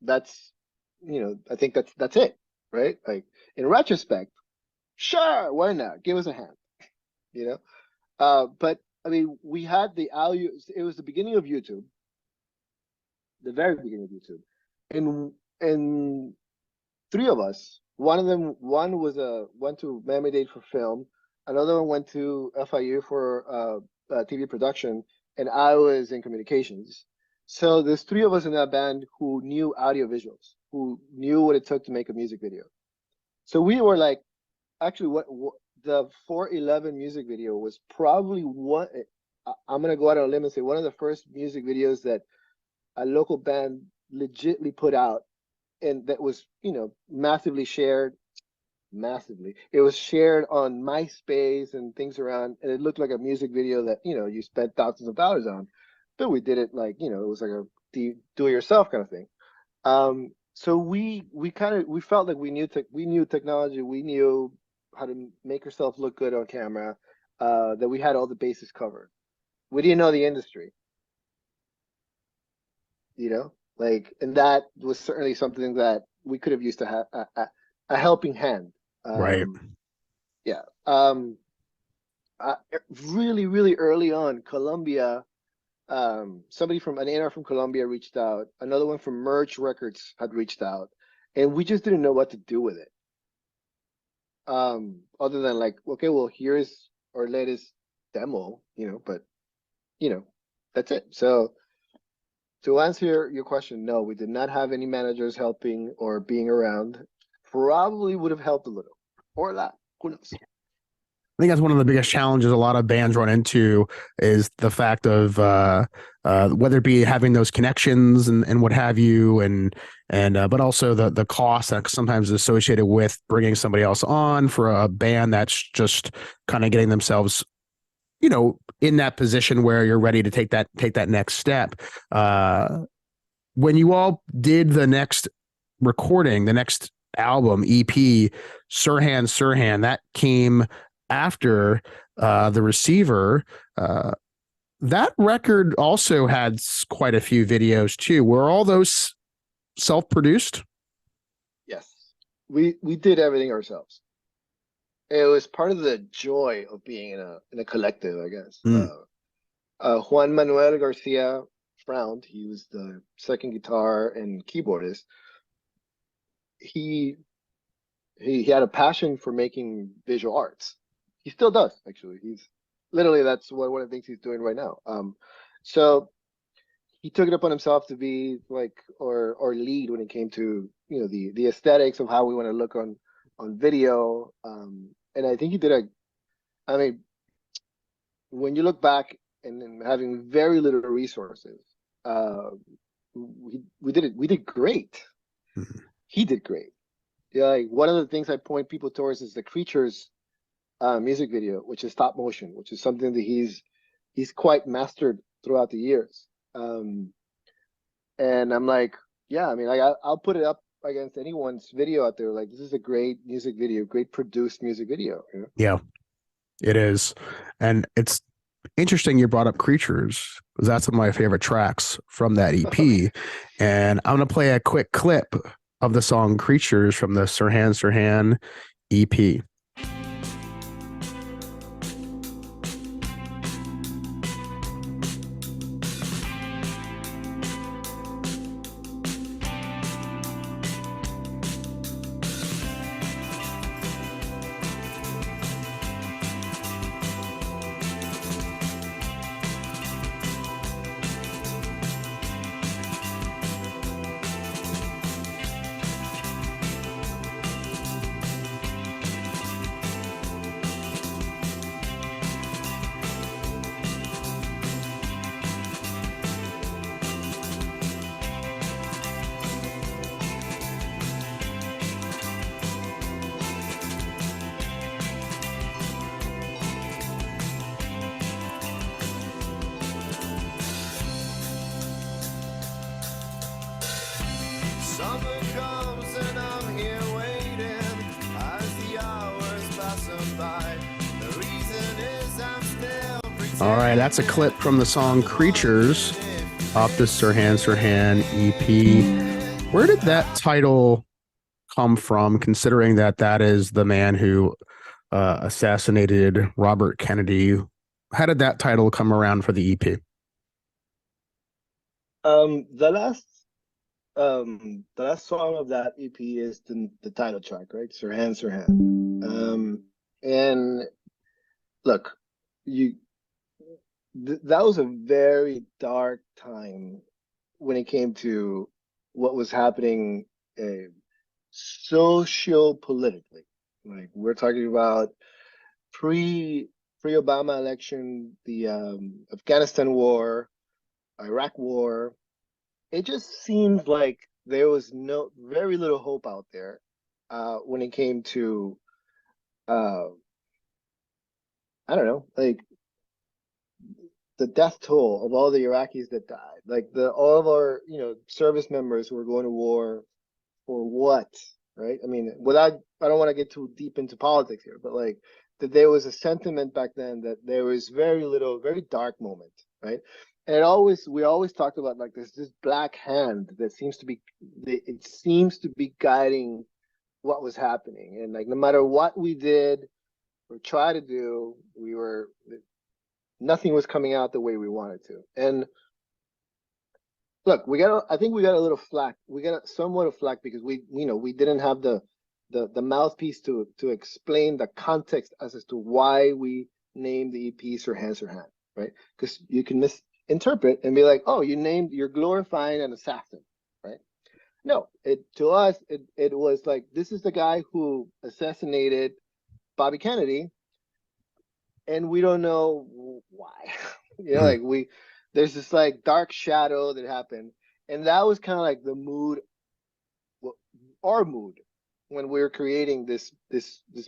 that's I think that's it, right? Like, in retrospect, sure, why not? Give us a hand, you know. But I mean, we had the value. It was the beginning of YouTube, the very beginning of YouTube, and three of us. One went to Miami-Dade for film. Another one went to FIU for TV production, and I was in communications. So there's three of us in that band who knew audio visuals, who knew what it took to make a music video. So we were like, actually, what the 411 music video was probably one. I'm gonna go out on a limb and say one of the first music videos that a local band legitly put out, and that was massively shared. Massively, it was shared on MySpace and things around, and it looked like a music video that you spent thousands of dollars on, but we did it like it was like a do it yourself kind of thing. So we felt like we knew technology, we knew how to make ourselves look good on camera, that we had all the bases covered. We didn't know the industry, like, and that was certainly something that we could have used to have a helping hand. right. Yeah. Uh, Really, really early on, Colombia, somebody from an A&R from Colombia reached out. Another one from Merge Records had reached out, and we just didn't know what to do with it. Other than like, okay, well, here's our latest demo, but you know, that's it. So to answer your question, no, we did not have any managers helping or being around. Probably would have helped a little or a lot. Who knows? I think that's one of the biggest challenges a lot of bands run into is the fact of whether it be having those connections and what have you, and but also the cost that sometimes is associated with bringing somebody else on for a band that's just kind of getting themselves in that position where you're ready to take that next step. When you all did the next recording, the next album EP, Sirhan, that came after the Receiver. That record also had quite a few videos too. Were all those self-produced? Yes, we did everything ourselves. It was part of the joy of being in a collective, I guess. Mm. Juan Manuel Garcia frowned. He was the second guitar and keyboardist. He had a passion for making visual arts. He still does, actually. He's literally that's one of the things he's doing right now. So he took it upon himself to be like or lead when it came to the aesthetics of how we want to look on video. And I think he did I mean, when you look back and having very little resources, uh, we did great. Mhm. He did great. Yeah, like one of the things I point people towards is the Creatures music video, which is stop motion, which is something that he's quite mastered throughout the years. And I'm like, yeah, I mean, I'll put it up against anyone's video out there. Like, this is a great music video, great produced music video. Yeah, it is. And it's interesting you brought up Creatures, because that's one of my favorite tracks from that EP. And I'm going to play a quick clip of the song Creatures from the Sirhan EP. Summer comes and I'm here waiting as the hours pass by. The reason is I'm still All right, that's a clip from the song Creatures off the Sirhan EP. Where did that title come from, considering that is the man who assassinated Robert Kennedy? How did that title come around for the EP? The last song of that EP is the title track, right? Sirhan. And look, you that was a very dark time when it came to what was happening social politically. Like we're talking about pre-Obama election, the Afghanistan war, Iraq war. It just seemed like there was very little hope out there when it came to uh, I don't know, like the death toll of all the Iraqis that died, like all of our service members who were going to war for what, right? I mean, I don't want to get too deep into politics here, but like that there was a sentiment back then that there was very dark moment, right? And we always talked about like this black hand that seems to be guiding what was happening, and like no matter what we did or try to do, nothing was coming out the way we wanted to. And look, I think we got a little flack. We got somewhat of flack because we didn't have the mouthpiece to explain the context as to why we named the EP Sirhan, right? Because you can misinterpret and be like, oh, you're glorifying an assassin, right? No, to us it was like, this is the guy who assassinated Bobby Kennedy, and we don't know why. Like there's this like dark shadow that happened, and that was kind of like the mood, our mood, when we were creating this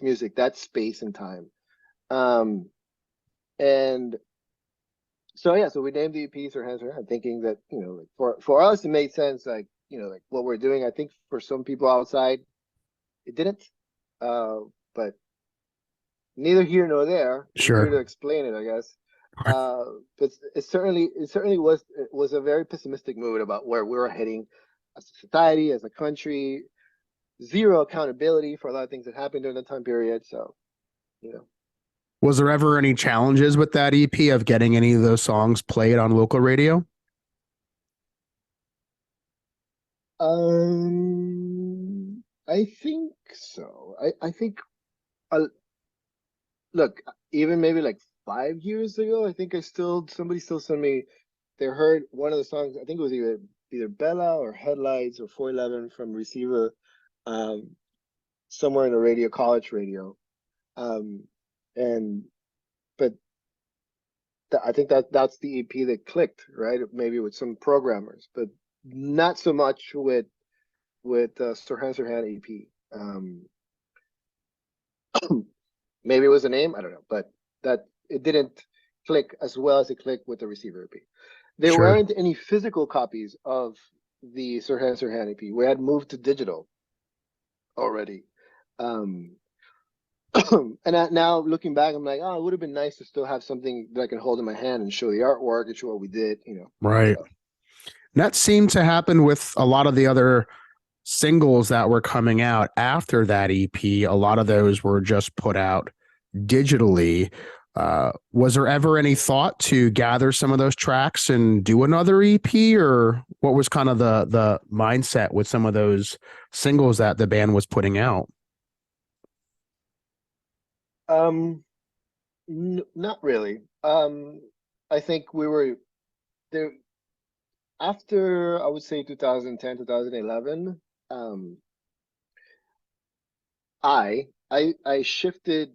music, that space and time. And so yeah, so we named the EP Sir Hans Hand, thinking that, like for us it made sense, like, like what we're doing. I think for some people outside it didn't. But neither here nor there. I'm here to Sure. explain it, I guess. But it certainly was a very pessimistic mood about where we were heading as a society, as a country. Zero accountability for a lot of things that happened during that time period. So, you know. Was there ever any challenges with that EP of getting any of those songs played on local radio? I think so. I think, uh, look, even maybe like 5 years ago, I think somebody still sent me, they heard one of the songs. I think it was either Bella or Headlights or 411 from Receiver, um, somewhere in a radio, college radio. Um, and but I think that's the EP that clicked, right? Maybe with some programmers, but not so much with Sirhan Sirhan EP. Maybe it was a name, I don't know, but that it didn't click as well as it clicked with the Receiver EP. There Sure. weren't any physical copies of the Sirhan Sirhan EP. We had moved to digital already. Um, and now looking back, I'm like, oh, it would have been nice to still have something that I can hold in my hand and show the artwork and show what we did, Right. So That seemed to happen with a lot of the other singles that were coming out after that EP. A lot of those were just put out digitally. Was there ever any thought to gather some of those tracks and do another EP, or what was kind of the mindset with some of those singles that the band was putting out? not really. I think we were there after, I would say, 2010, 2011. Um, I shifted.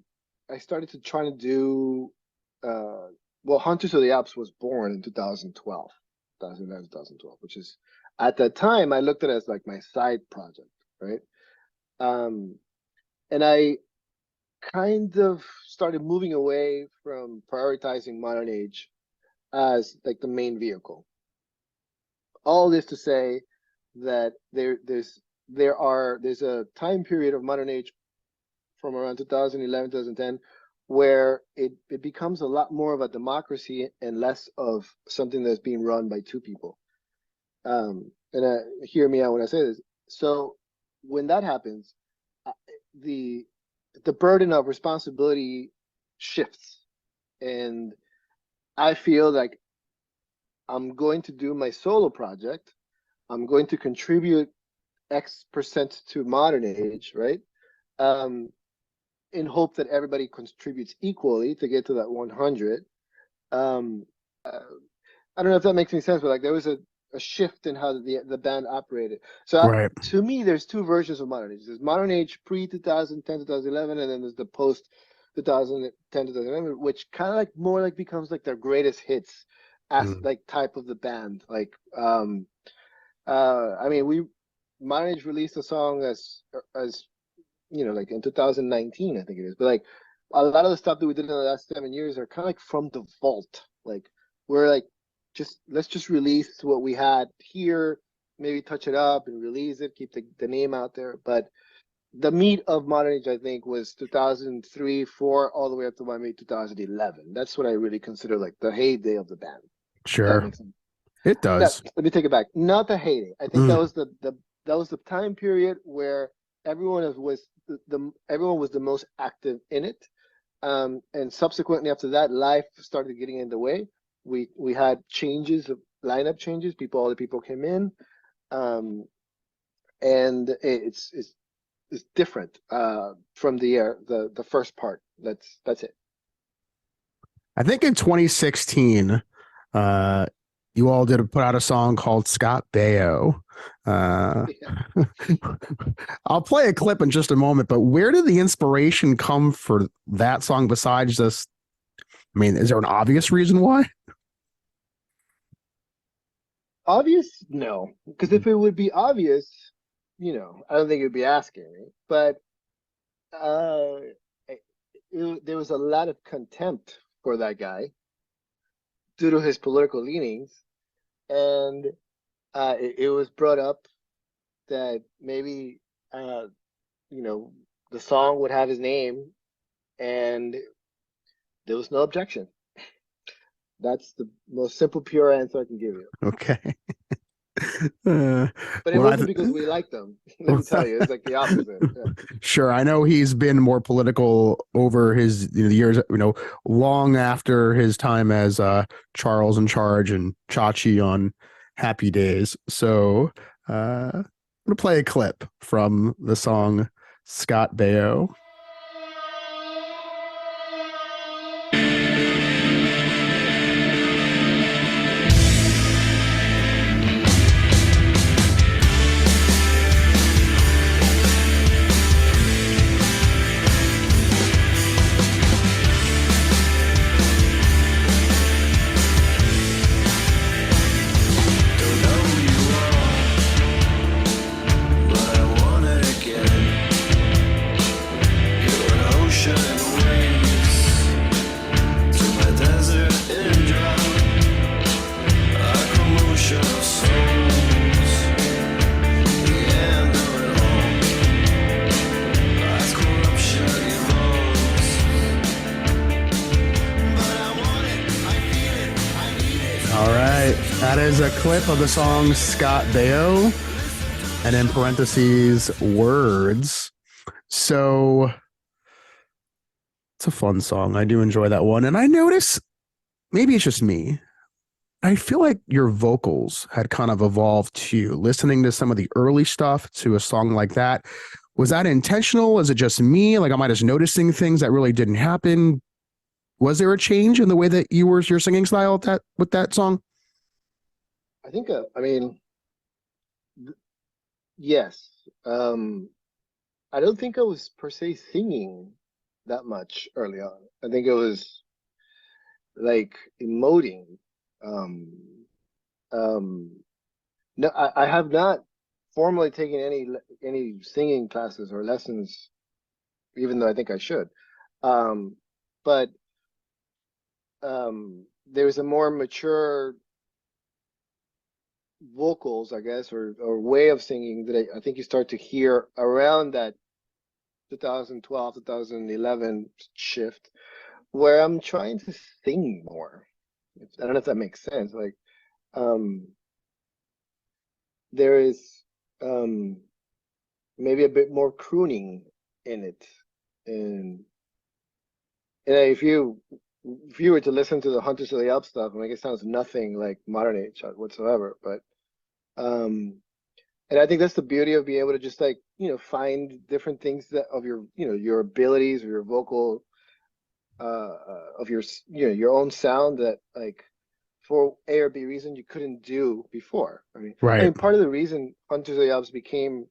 I started to try to do. Well, Hunters of the Alps was born in 2012, 2011, 2012, which is, at that time I looked at it as like my side project, right? Um, and I kind of started moving away from prioritizing Modernage as like the main vehicle. All this to say that there's a time period of Modernage from around 2011, 2010, where it becomes a lot more of a democracy and less of something that's being run by two people. And hear me out when I say this. So when that happens, the the burden of responsibility shifts, and I feel like I'm going to do my solo project. I'm going to contribute X% to Modernage, right? Um, in hope that everybody contributes equally to get to that 100. Um, uh, I don't know if that makes any sense, but like there was a shift in how the band operated. So Right. to me, there's two versions of Modernage. There's Modernage pre 2010, 2011, and then there's the post 2010, 2011, which kind of like more like becomes like their greatest hits as Mm. like type of the band. Like, I mean, Modernage released a song as like in 2019, I think it is. But like a lot of the stuff that we did in the last 7 years are kind of like from the vault. Like we're like, let's just release what we had here, maybe touch it up and release it, keep the name out there. But the meat of Modern Age, I think, was 2003, 4, all the way up to maybe 2011. That's what I really consider like the heyday of the band. If that Sure. makes sense. It That, does. let me take it back. Not the heyday. I think that Mm. was the time period where everyone was the most active in it. And subsequently after that, life started getting in the way. We had lineup changes. All the people came in, and it's different from the first part. That's it. I think in 2016, uh, you all put out a song called Scott Baio. Yeah. I'll play a clip in just a moment, but where did the inspiration come for that song besides this? I mean, is there an obvious reason why? Obvious? No, because if it would be obvious, I don't think you'd be asking me. But uh, there was a lot of contempt for that guy due to his political leanings, and it was brought up that maybe the song would have his name, and there was no objection. That's the most simple, pure answer I can give you. Okay. Uh, But it well, wasn't because we liked them. Let me tell you, it's like the opposite. Yeah. Sure, I know he's been more political over his years, long after his time as Charles in Charge and Chachi on Happy Days. So I'm gonna play a clip from the song Scott Baio. That is a clip of the song Scott Baio, and in parentheses, words. So it's a fun song. I do enjoy that one. And I notice, maybe it's just me, I feel like your vocals had kind of evolved too. Listening to some of the early stuff to a song like that, was that intentional? Is it just me? Like, am I just noticing things that really didn't happen? Was there a change in the way that your singing style with that song? I think, yes. I don't think I was per se singing that much early on. I think it was like emoting. No, I have not formally taken any singing classes or lessons, even though I think I should. But there's a more mature vocals, I guess, or way of singing that I think you start to hear around that 2012, 2011 shift, where I'm trying to sing more. I don't know if that makes sense. Like, there is maybe a bit more crooning in it, and if you were to listen to the Hunters of the Alps stuff, it sounds nothing like Modernage whatsoever. But and I think that's the beauty of being able to just find different things that of your abilities or your vocal of your own sound that for A or B reason you couldn't do before. Right. Part of the reason Hunters of the Alps became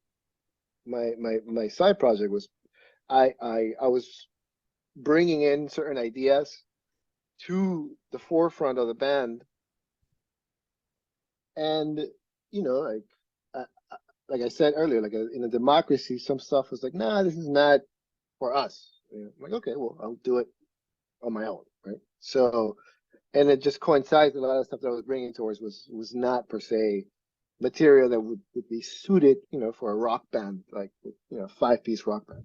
my side project was I was bringing in certain ideas to the forefront of the band, and like I said earlier, in a democracy, some stuff was like, nah, this is not for us. I'm like, okay, well, I'll do it on my own, right? So, and it just coincides with a lot of stuff that I was bringing towards was not per se material that would be suited, for a rock band, 5-piece rock band.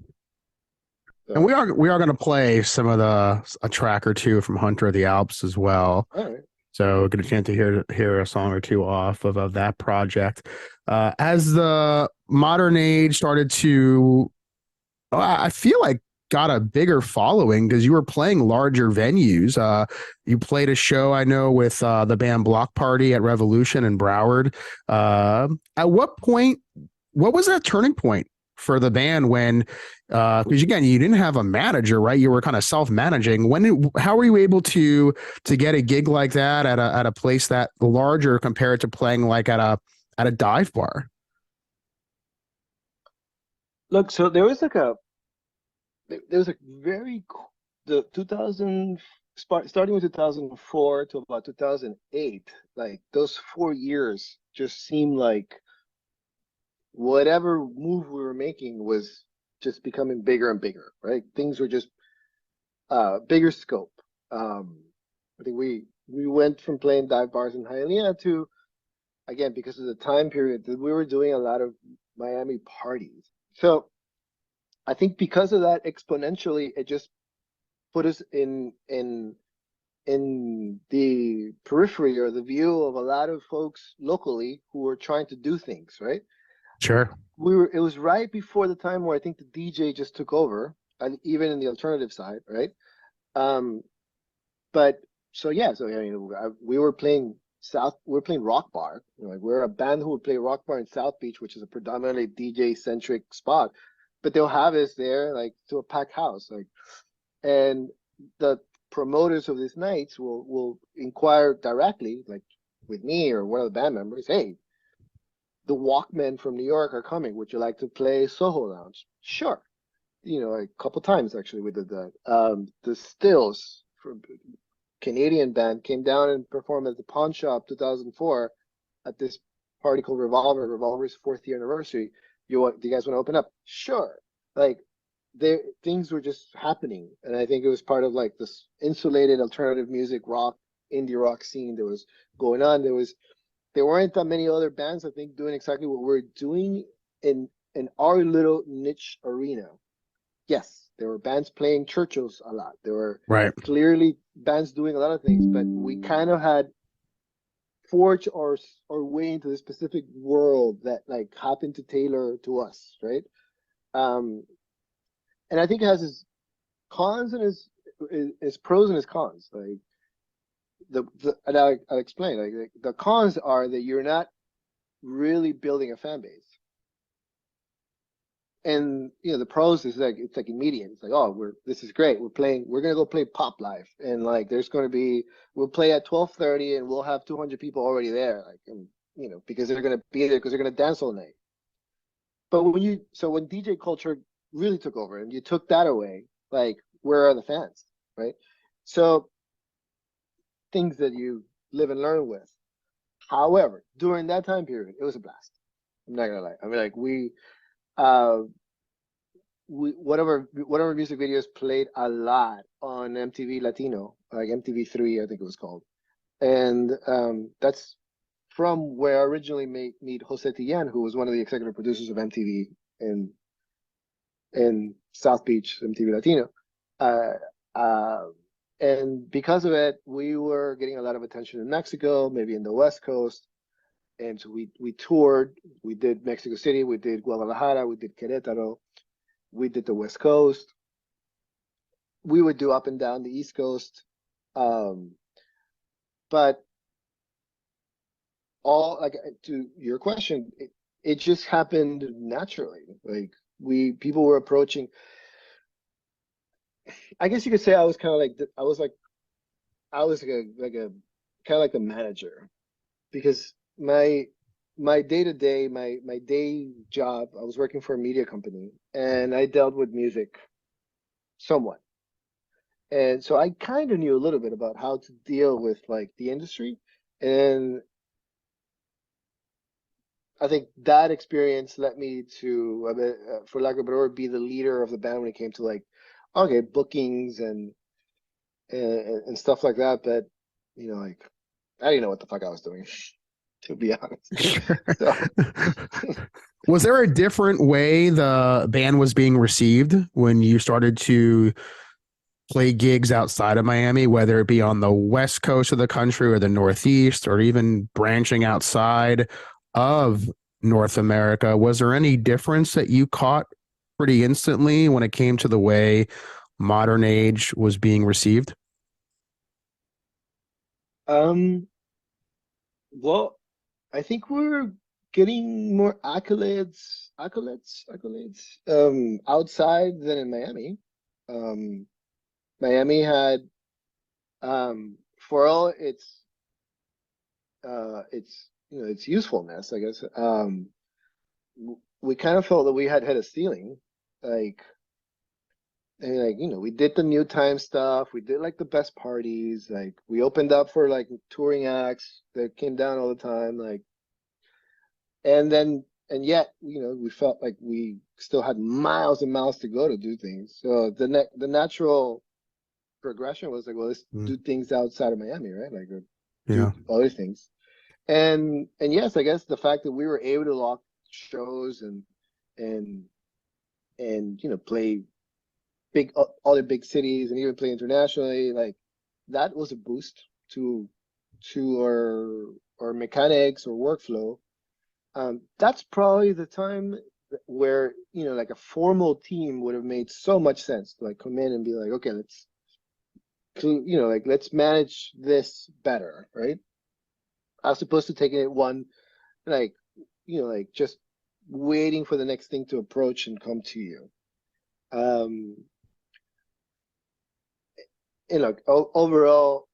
So, and we are going to play some of a track or two from Hunter of the Alps as well. all right. So get a chance to hear a song or two off of that project. As the Modernage started to, I feel like, got a bigger following because you were playing larger venues. You played a show, I know, with the band Block Party at Revolution in Broward. At what point, what was that turning point for the band when, because again, you didn't have a manager, right? You were kind of self-managing. How were you able to get a gig like that at a place that larger compared to playing at a dive bar? Look, so there was very the 2000 starting with 2004 to about 2008, those 4 years just seemed like whatever move we were making was just becoming bigger and bigger, right? Things were just bigger scope. I think we went from playing dive bars in Hialeah to, again, because of the time period that we were doing a lot of Miami parties. So I think because of that, exponentially, it just put us in the periphery or the view of a lot of folks locally who were trying to do things, right? Sure. It was right before the time where I think the DJ just took over, and even in the alternative side, right? Um, but so yeah, so I mean, we were playing we were playing Rock Bar. You know, like we're a band who would play Rock Bar in South Beach, which is a predominantly DJ centric spot, but they'll have us there like to a packed house, like, and the promoters of these nights will inquire directly, like with me or one of the band members, hey, the Walkmen from New York are coming. Would you like to play Soho Lounge? Sure. You know, a couple times actually we did that. The Stills from Canadian band came down and performed at the Pawn Shop 2004 at this party called Revolver. Revolver's 4th year anniversary. Do you guys want to open up? Sure. Like things were just happening, and I think it was part of like this insulated alternative music rock, indie rock scene that was going on. There weren't that many other bands, I think, doing exactly what we're doing in our little niche arena. Yes, there were bands playing Churchill's a lot. There were Right. clearly bands doing a lot of things, but we kind of had forged our way into this specific world that like happened to tailor to us, right? Um, and I think it has its cons and its pros and its cons. Like and I'll explain. Like the cons are that you're not really building a fan base. And you know the pros is like it's like immediate. It's like, oh, this is great. We're gonna go play Pop Life, and like we'll play at 12:30, and we'll have 200 people already there, like, and you know, because they're gonna be there because they're gonna dance all night. But when DJ culture really took over and you took that away, like where are the fans, right? So things that you live and learn with. However, during that time period, it was a blast. I'm not gonna lie. I mean, like uh, one of our music videos played a lot on MTV Latino, like MTV3, I think it was called, and that's from where I originally meet Jose Tillan, who was one of the executive producers of MTV in South Beach, MTV Latino. Uh, uh, and because of it, we were getting a lot of attention in Mexico, maybe in the West Coast. And so we toured. We did Mexico City, we did Guadalajara, we did Querétaro, we did the West Coast. We would do up and down the East Coast. But all, like, to your question, it just happened naturally. Like people were approaching. I guess you could say I was kind of like I was like a kind of like a manager, because my day-to-day, my day job, I was working for a media company and I dealt with music somewhat. And so I kind of knew a little bit about how to deal with like the industry. And I think that experience led me to, for lack of a better word, be the leader of the band when it came to like, okay, bookings and stuff like that. But you know, like I didn't know what the fuck I was doing, to be honest. Sure. So, Was there a different way the band was being received when you started to play gigs outside of Miami, whether it be on the West Coast of the country or the Northeast, or even branching outside of North America? Was there any difference that you caught pretty instantly when it came to the way Modernage was being received? well, I think we're getting more outside than in Miami. Miami had, for all its you know its usefulness, I guess. We kind of felt that we had hit a ceiling, like, and like, you know, we did the new time stuff, we did like the best parties, like we opened up for like touring acts that came down all the time, like, and yet, you know, we felt like we still had miles and miles to go to do things. So the natural progression was like, well, let's Mm. do things outside of Miami, right? Like Yeah. do other things. And yes, I guess the fact that we were able to lock shows and play big other big cities and even play internationally, like that was a boost to our mechanics or workflow. That's probably the time where like a formal team would have made so much sense to like come in and be like, okay, let's manage this better, right? As opposed to taking it one, like like just waiting for the next thing to approach and come to you. And look, overall,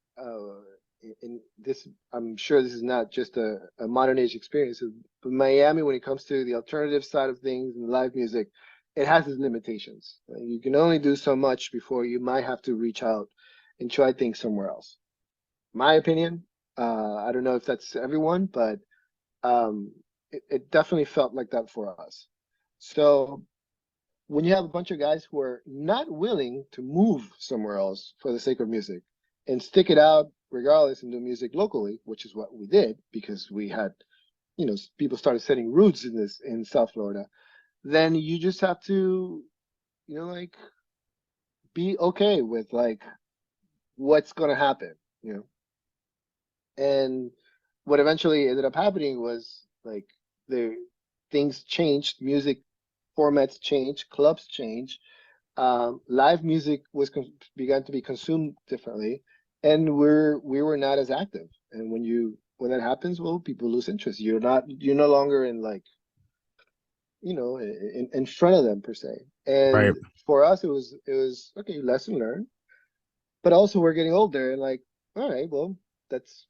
in this, I'm sure this is not just a Modernage experience, but Miami, when it comes to the alternative side of things and live music, it has its limitations. You can only do so much before you might have to reach out and try things somewhere else. My opinion, I don't know if that's everyone, but it definitely felt like that for us. So when you have a bunch of guys who are not willing to move somewhere else for the sake of music and stick it out regardless and do music locally, which is what we did because we had, people started setting roots in South Florida, then you just have to, like be okay with like what's gonna happen, And what eventually ended up happening was like the things changed, music formats changed, clubs changed, live music began to be consumed differently, and we were not as active. And when that happens, well, people lose interest. You're no longer in like in front of them per se. Right. And for us, it was okay, lesson learned. But also we're getting older and like, all right, well, it's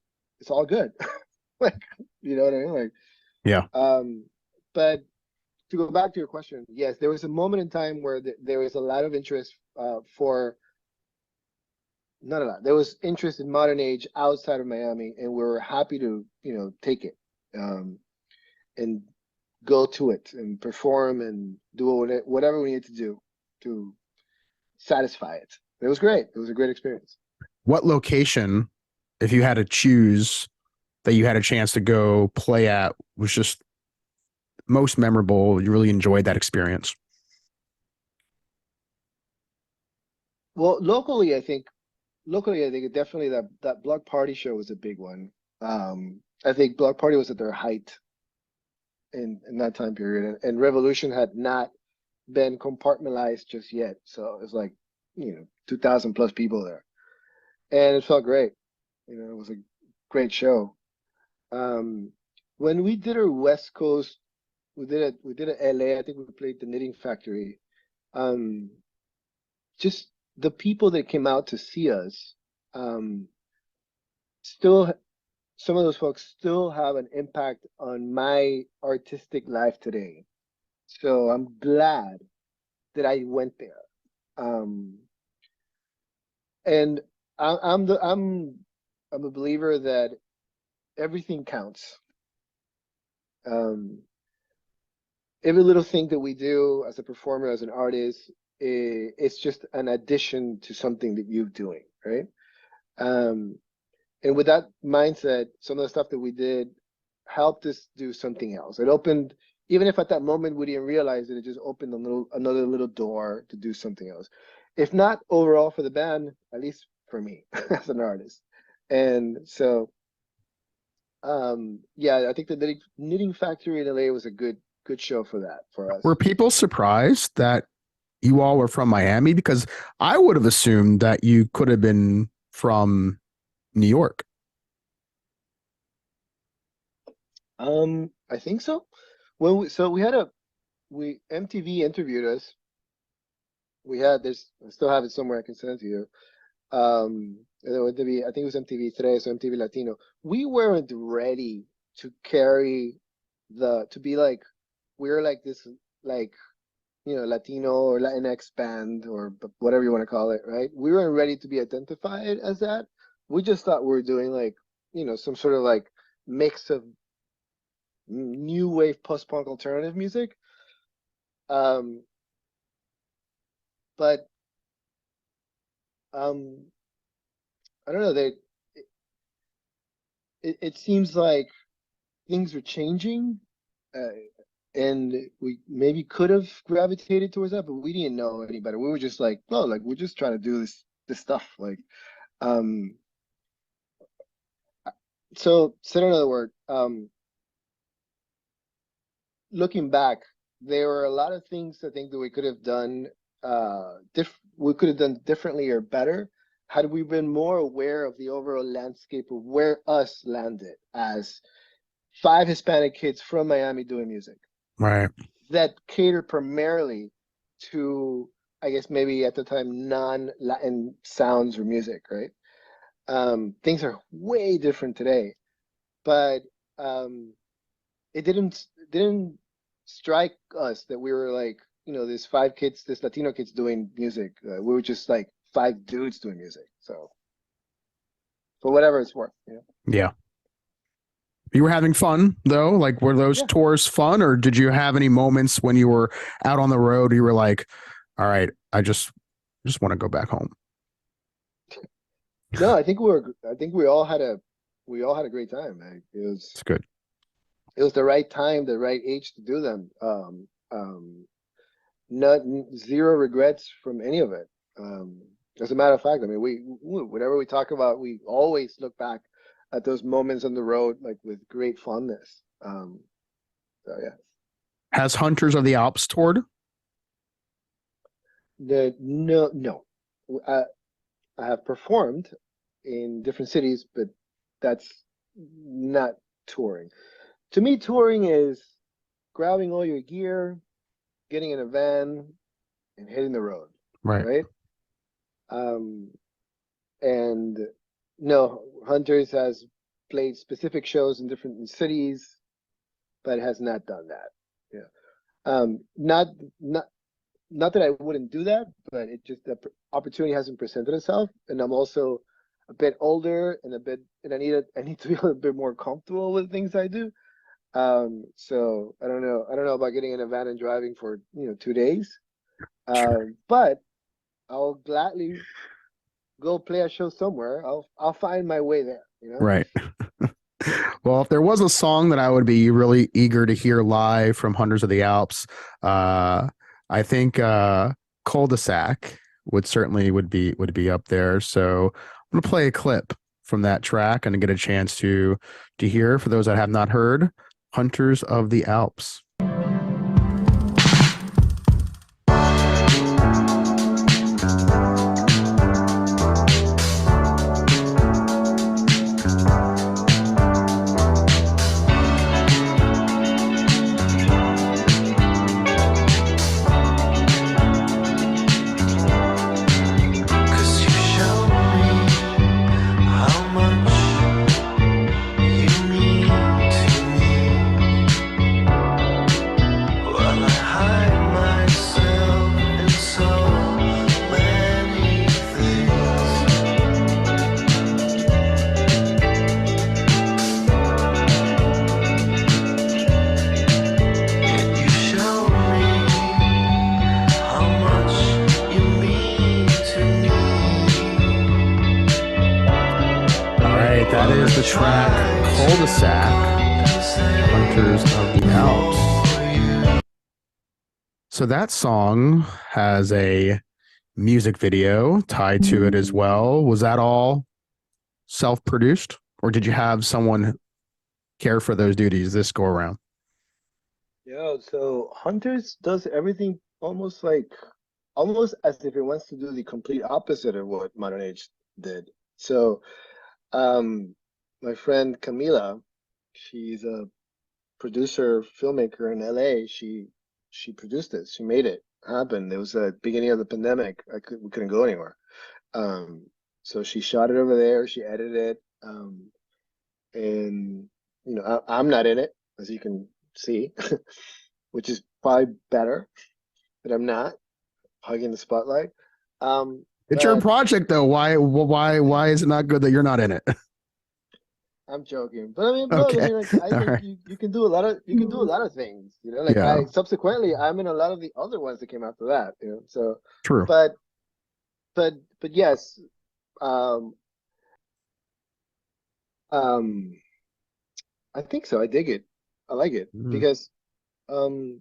all good. Like, you know what I mean? Like, Yeah. but to go back to your question, yes, there was a moment in time where there was a lot of interest for not a lot. There was interest in Modernage outside of Miami, and we were happy to take it and go to it and perform and do whatever we need to do to satisfy it. It was great. It was a great experience. What location, if you had to choose, that you had a chance to go play at was just most memorable? You really enjoyed that experience? Well, locally, I think definitely that Block Party show was a big one. I think Block Party was at their height in that time period, and Revolution had not been compartmentalized just yet. So it was like 2,000 plus people there, and it felt great. It was a great show. Um, when we did our West Coast, we did it LA. I think we played the Knitting Factory. Um, just the people that came out to see us, um, still some of those folks still have an impact on my artistic life today. So I'm glad that I went there. Um, and I'm a believer that everything counts. Um, every little thing that we do as a performer, as an artist, it's just an addition to something that you're doing, right? Um, and with that mindset, some of the stuff that we did helped us do something else. It opened, even if at that moment we didn't realize it, it just opened another little door to do something else. If not overall for the band, at least for me as an artist. And so, yeah, I think the Knitting Factory in LA was a good show for that for us. Were people surprised that you all were from Miami? Because I would have assumed that you could have been from New York. I think so. We MTV interviewed us. We had this. I still have it somewhere. I can send it to you. And it would be, I think it was MTV Today, so MTV Latino. We weren't ready to carry to be like, we're like this, like, Latino or Latinx band or whatever you want to call it, right? We weren't ready to be identified as that. We just thought we were doing like, some sort of like mix of new wave post-punk alternative music. Um, but I don't know. It seems like things are changing, and we maybe could have gravitated towards that, but we didn't know any better. We were just like, no, like we're just trying to do this stuff. Like, um, so said another word. Looking back, there were a lot of things I think that we could have done we could have done differently or better had we been more aware of the overall landscape of where us landed as five Hispanic kids from Miami doing music Right. that catered primarily to, I guess maybe at the time, non-Latin sounds or music, right? Things are way different today, but it didn't strike us that we were like, there's five kids, this Latino kids doing music. We were just like five dudes doing music. So for whatever it's worth, Yeah. You were having fun though? Like, were those Yeah. tours fun, or did you have any moments when you were out on the road, you were like, all right, I just want to go back home? No, I think we all had a great time. Man. It's good. It was the right time, the right age to do them. Not zero regrets from any of it. As a matter of fact, I mean, whatever we talk about, we always look back at those moments on the road like with great fondness. So yeah. Has Hunters of the Alps toured? No, I have performed in different cities, but that's not touring. To me, touring is grabbing all your gear, getting in a van, and hitting the road, Right. right? And no, Hunters has played specific shows in different cities, but has not done that. Yeah. Not that I wouldn't do that, but it just the opportunity hasn't presented itself, and I'm also a bit older and I need to be a little bit more comfortable with things I do. So I don't know about getting in a van and driving for 2 days. But I'll gladly go play a show somewhere. I'll find my way there. Right. Well, if there was a song that I would be really eager to hear live from Hunters of the Alps, I think Cul-de-sac would be up there. So I'm gonna play a clip from that track and get a chance to hear, for those that have not heard, Hunters of the Alps. That is the track Cul-de-sac, Hunters of the Alps. So that song has a music video tied to it as well. Was that all self-produced, or did you have someone care for those duties this go around? Yeah, so Hunters does everything almost as if it wants to do the complete opposite of what Modernage did. So my friend Camila, she's a producer, filmmaker in LA. She produced it. She made it happen. It was the beginning of the pandemic. We couldn't go anywhere. So she shot it over there. She edited it. And I'm not in it, as you can see, which is probably better, but I'm not hugging the spotlight. It's your project, though. Why is it not good that you're not in it? I'm joking, but I mean, Okay. like, I think right. you can do a lot of things, like yeah. subsequently I'm in a lot of the other ones that came after that, so true. But but yes, um, um, I think so. I dig it. I like it Mm, because um,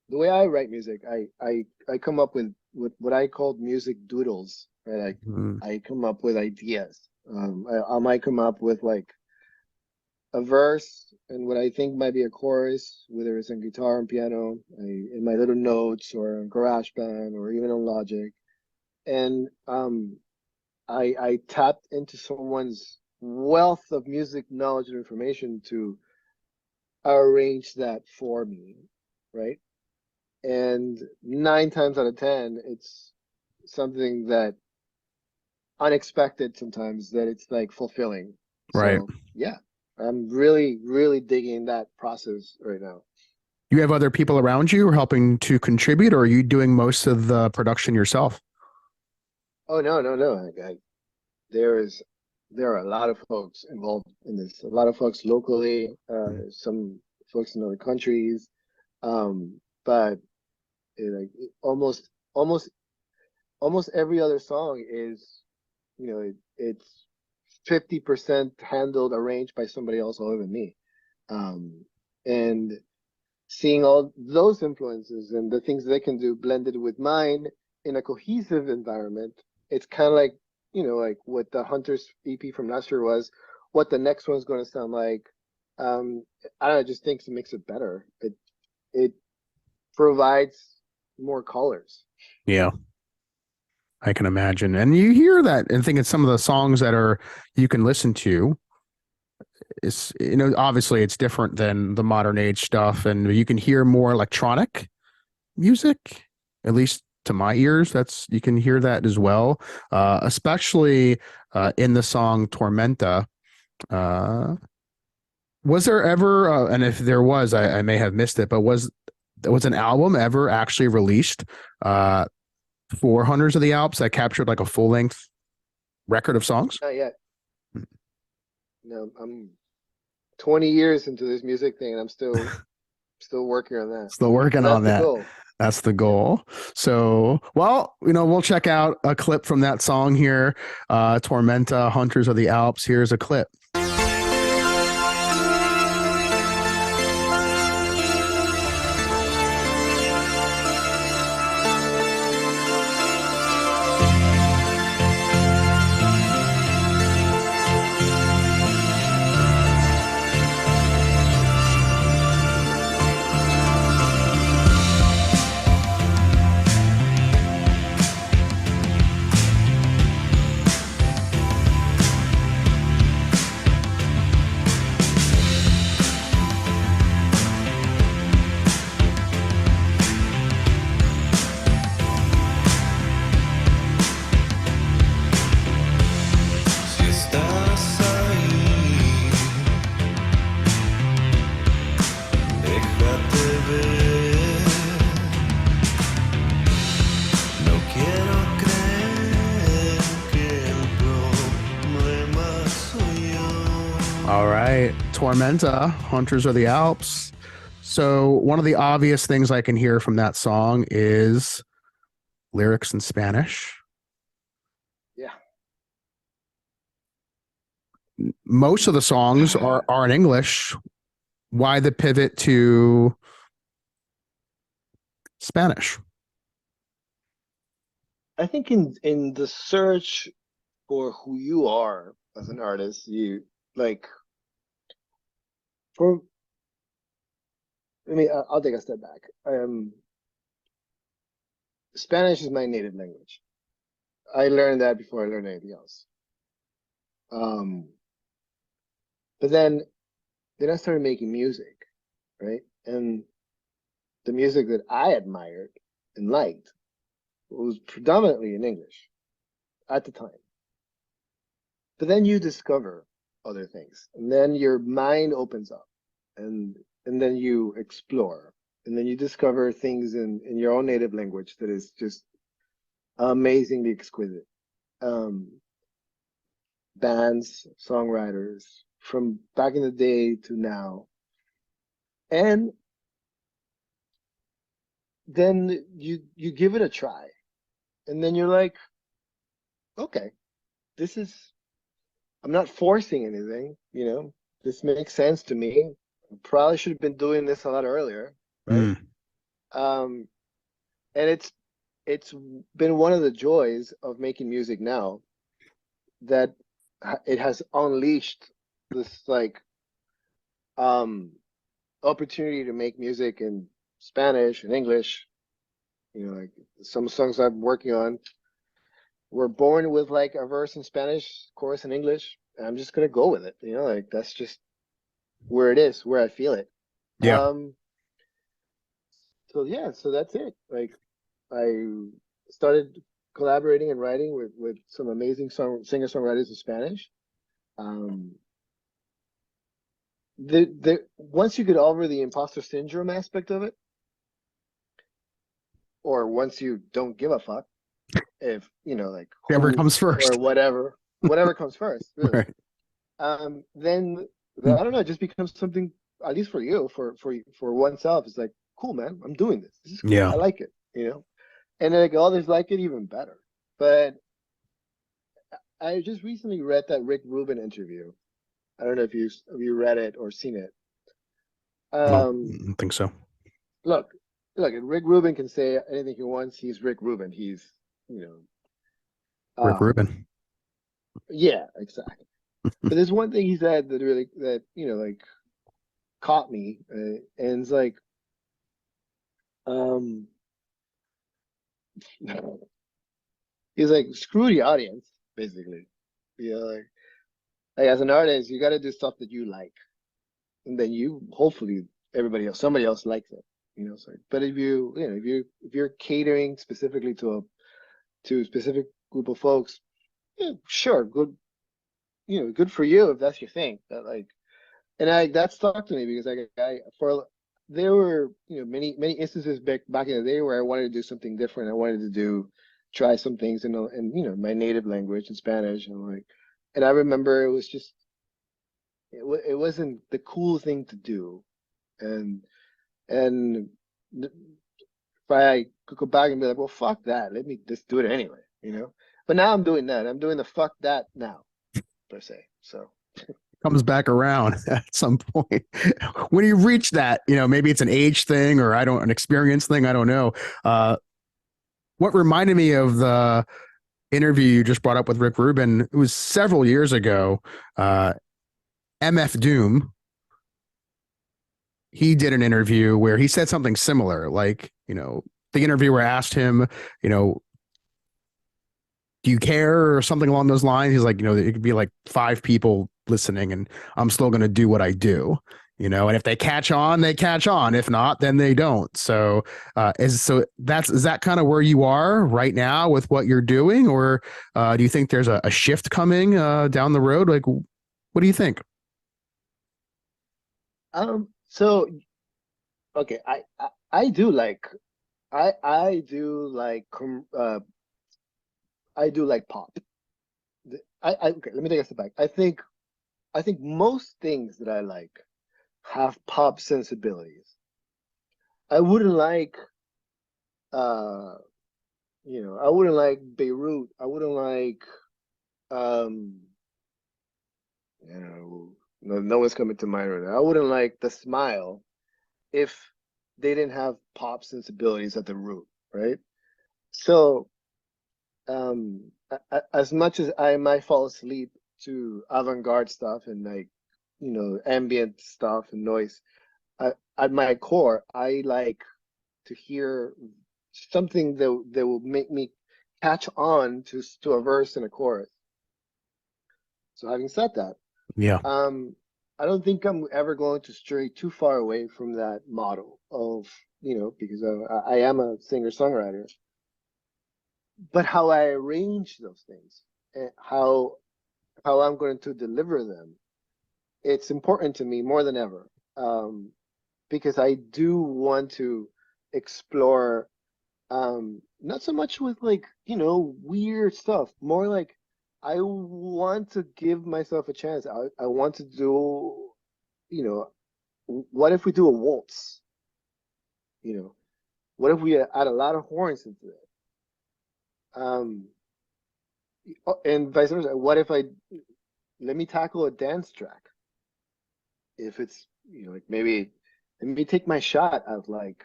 the way I write music, I come up with what I call music doodles, right? Like mm, I come up with ideas. I might come up with like a verse and what I think might be a chorus, whether it's on guitar and piano, in my little notes or on GarageBand or even on Logic. And I tapped into someone's wealth of music knowledge and information to arrange that for me, right? And 9 times out of 10, it's something that unexpected sometimes that it's like fulfilling. right. So yeah, I'm really, really digging that process right now. You have other people around you who are helping to contribute, or are you doing most of the production yourself? Oh no, no, no. There is there are a lot of folks involved in this. A lot of folks locally, Mm, some folks in other countries. But almost almost every other song is, it's 50% handled, arranged by somebody else other than me. Um, and seeing all those influences and the things they can do blended with mine in a cohesive environment, it's kind of like, like what the Hunters EP from last year was, what the next one's going to sound like. Um, I don't know, I just think it makes it better. It provides more colors. yeah, I can imagine. And you hear that and think it's some of the songs that are you can listen to. It's obviously it's different than the modern age stuff, and you can hear more electronic music, at least to my ears. That's you can hear that as well, especially in the song Tormenta. Uh, was there ever, and if there was, I may have missed it, but was an album ever actually released uh, for Hunters of the Alps that captured like a full length record of songs? Not yet. No, I'm 20 years into this music thing, and I'm still working on that. Still working But that's on the that. goal. That's the Yeah. goal. So, well, we'll check out a clip from that song here, Tormenta, Hunters of the Alps. Here's a clip. Si estás ahí, déjate ver. No quiero creer que el problema soy yo. All right, Tormenta, Hunters of the Alps. So, one of the obvious things I can hear from that song is lyrics in Spanish. Yeah. Most of the songs are in English. Why the pivot to Spanish? I think in the search for who you are as an artist, you like for I'll take a step back. Spanish is my native language. I learned that before I learned anything else. Um, but then I started making music, right? And the music that I admired and liked was predominantly in English at the time. But then you discover other things, and then your mind opens up, and then you explore, and then you discover things in your own native language that is just amazingly exquisite. Um, Bands, songwriters from back in the day to now, and then you give it a try, and then you're like, okay, this is, I'm not forcing anything, you know, this makes sense to me. Probably should have been doing this a lot earlier, right? Mm. Um, and it's been one of the joys of making music now that it has unleashed this like um opportunity to make music in Spanish and English. You know, like some songs I'm working on were born with like a verse in Spanish, chorus in English. And I'm just gonna go with it. You know, like that's just where it is, where I feel it. Yeah. Um, so yeah, so that's it. Like I started collaborating and writing with some amazing singer-songwriters in Spanish. Um, the once you get over the imposter syndrome aspect of it, or once you don't give a fuck if you know like Whoever who comes or first. whatever comes first, really. Right. Then Mm. I don't know, it just becomes something, at least for you, for oneself. It's like, cool, man, I'm doing this. This is cool. Yeah. I like it, you know. And then like others like it even better. But I just recently read that Rick Rubin interview. I don't know if you read it or seen it. No, I Um, don't think so. look, look, and Rick Rubin can say anything he wants. He's Rick Rubin. He's, you know, Rick Rubin. yeah, exactly. But there's one thing he said that really that you know like caught me, and it's like, um, he's like, screw the audience, basically. You know, like as an artist, you got to do stuff that you like, and then you hopefully everybody else, somebody else likes it. You know, so but if you know if you're catering specifically to a specific group of folks, yeah, sure, good, you know, good for you if that's your thing. That like, and I that stuck to me because I for there were you know many instances back in the day where I wanted to do something different. I wanted to try some things in you know my native language in Spanish and like, and I remember it was just it wasn't the cool thing to do, and and if I could go back and be like, well, fuck that, let me just do it anyway, you know. But now I'm doing that. I'm doing the fuck that now per se. So. Comes back around at some point. When you reach that, you know, maybe it's an age thing or an experience thing. I don't know. What reminded me of the interview you just brought up with Rick Rubin, it was several years ago. MF Doom, he did an interview where he said something similar. Like, you know, the interviewer asked him, you know, do you care or something along those lines? He's like, you know, it could be like 5 people listening and I'm still going to do what I do, you know, and if they catch on, they catch on. If not, then they don't. So, is that kind of where you are right now with what you're doing? Or do you think there's a shift coming down the road? Like, what do you think? So okay, I do like I do like I do like pop. I okay, let me take a step back. I think most things that I like have pop sensibilities. I wouldn't like uh you know, I wouldn't like Beirut. I wouldn't like um you know no one's coming to mind right now. I wouldn't like The Smile if they didn't have pop sensibilities at the root, right? So as much as I might fall asleep to avant-garde stuff and like you know ambient stuff and noise, at my core I like to hear something that will make me catch on to a verse and a chorus. So having said that, Yeah. um I don't think I'm ever going to stray too far away from that model of you know because I am a singer-songwriter, but how I arrange those things and how I'm going to deliver them, it's important to me more than ever. Because I do want to explore, not so much with like, you know, weird stuff, more like I want to give myself a chance. I want to do, you know, what if we do a waltz? You know, what if we add a lot of horns into it? Um, And vice versa. What if let me tackle a dance track? If it's, like maybe let me take my shot of like,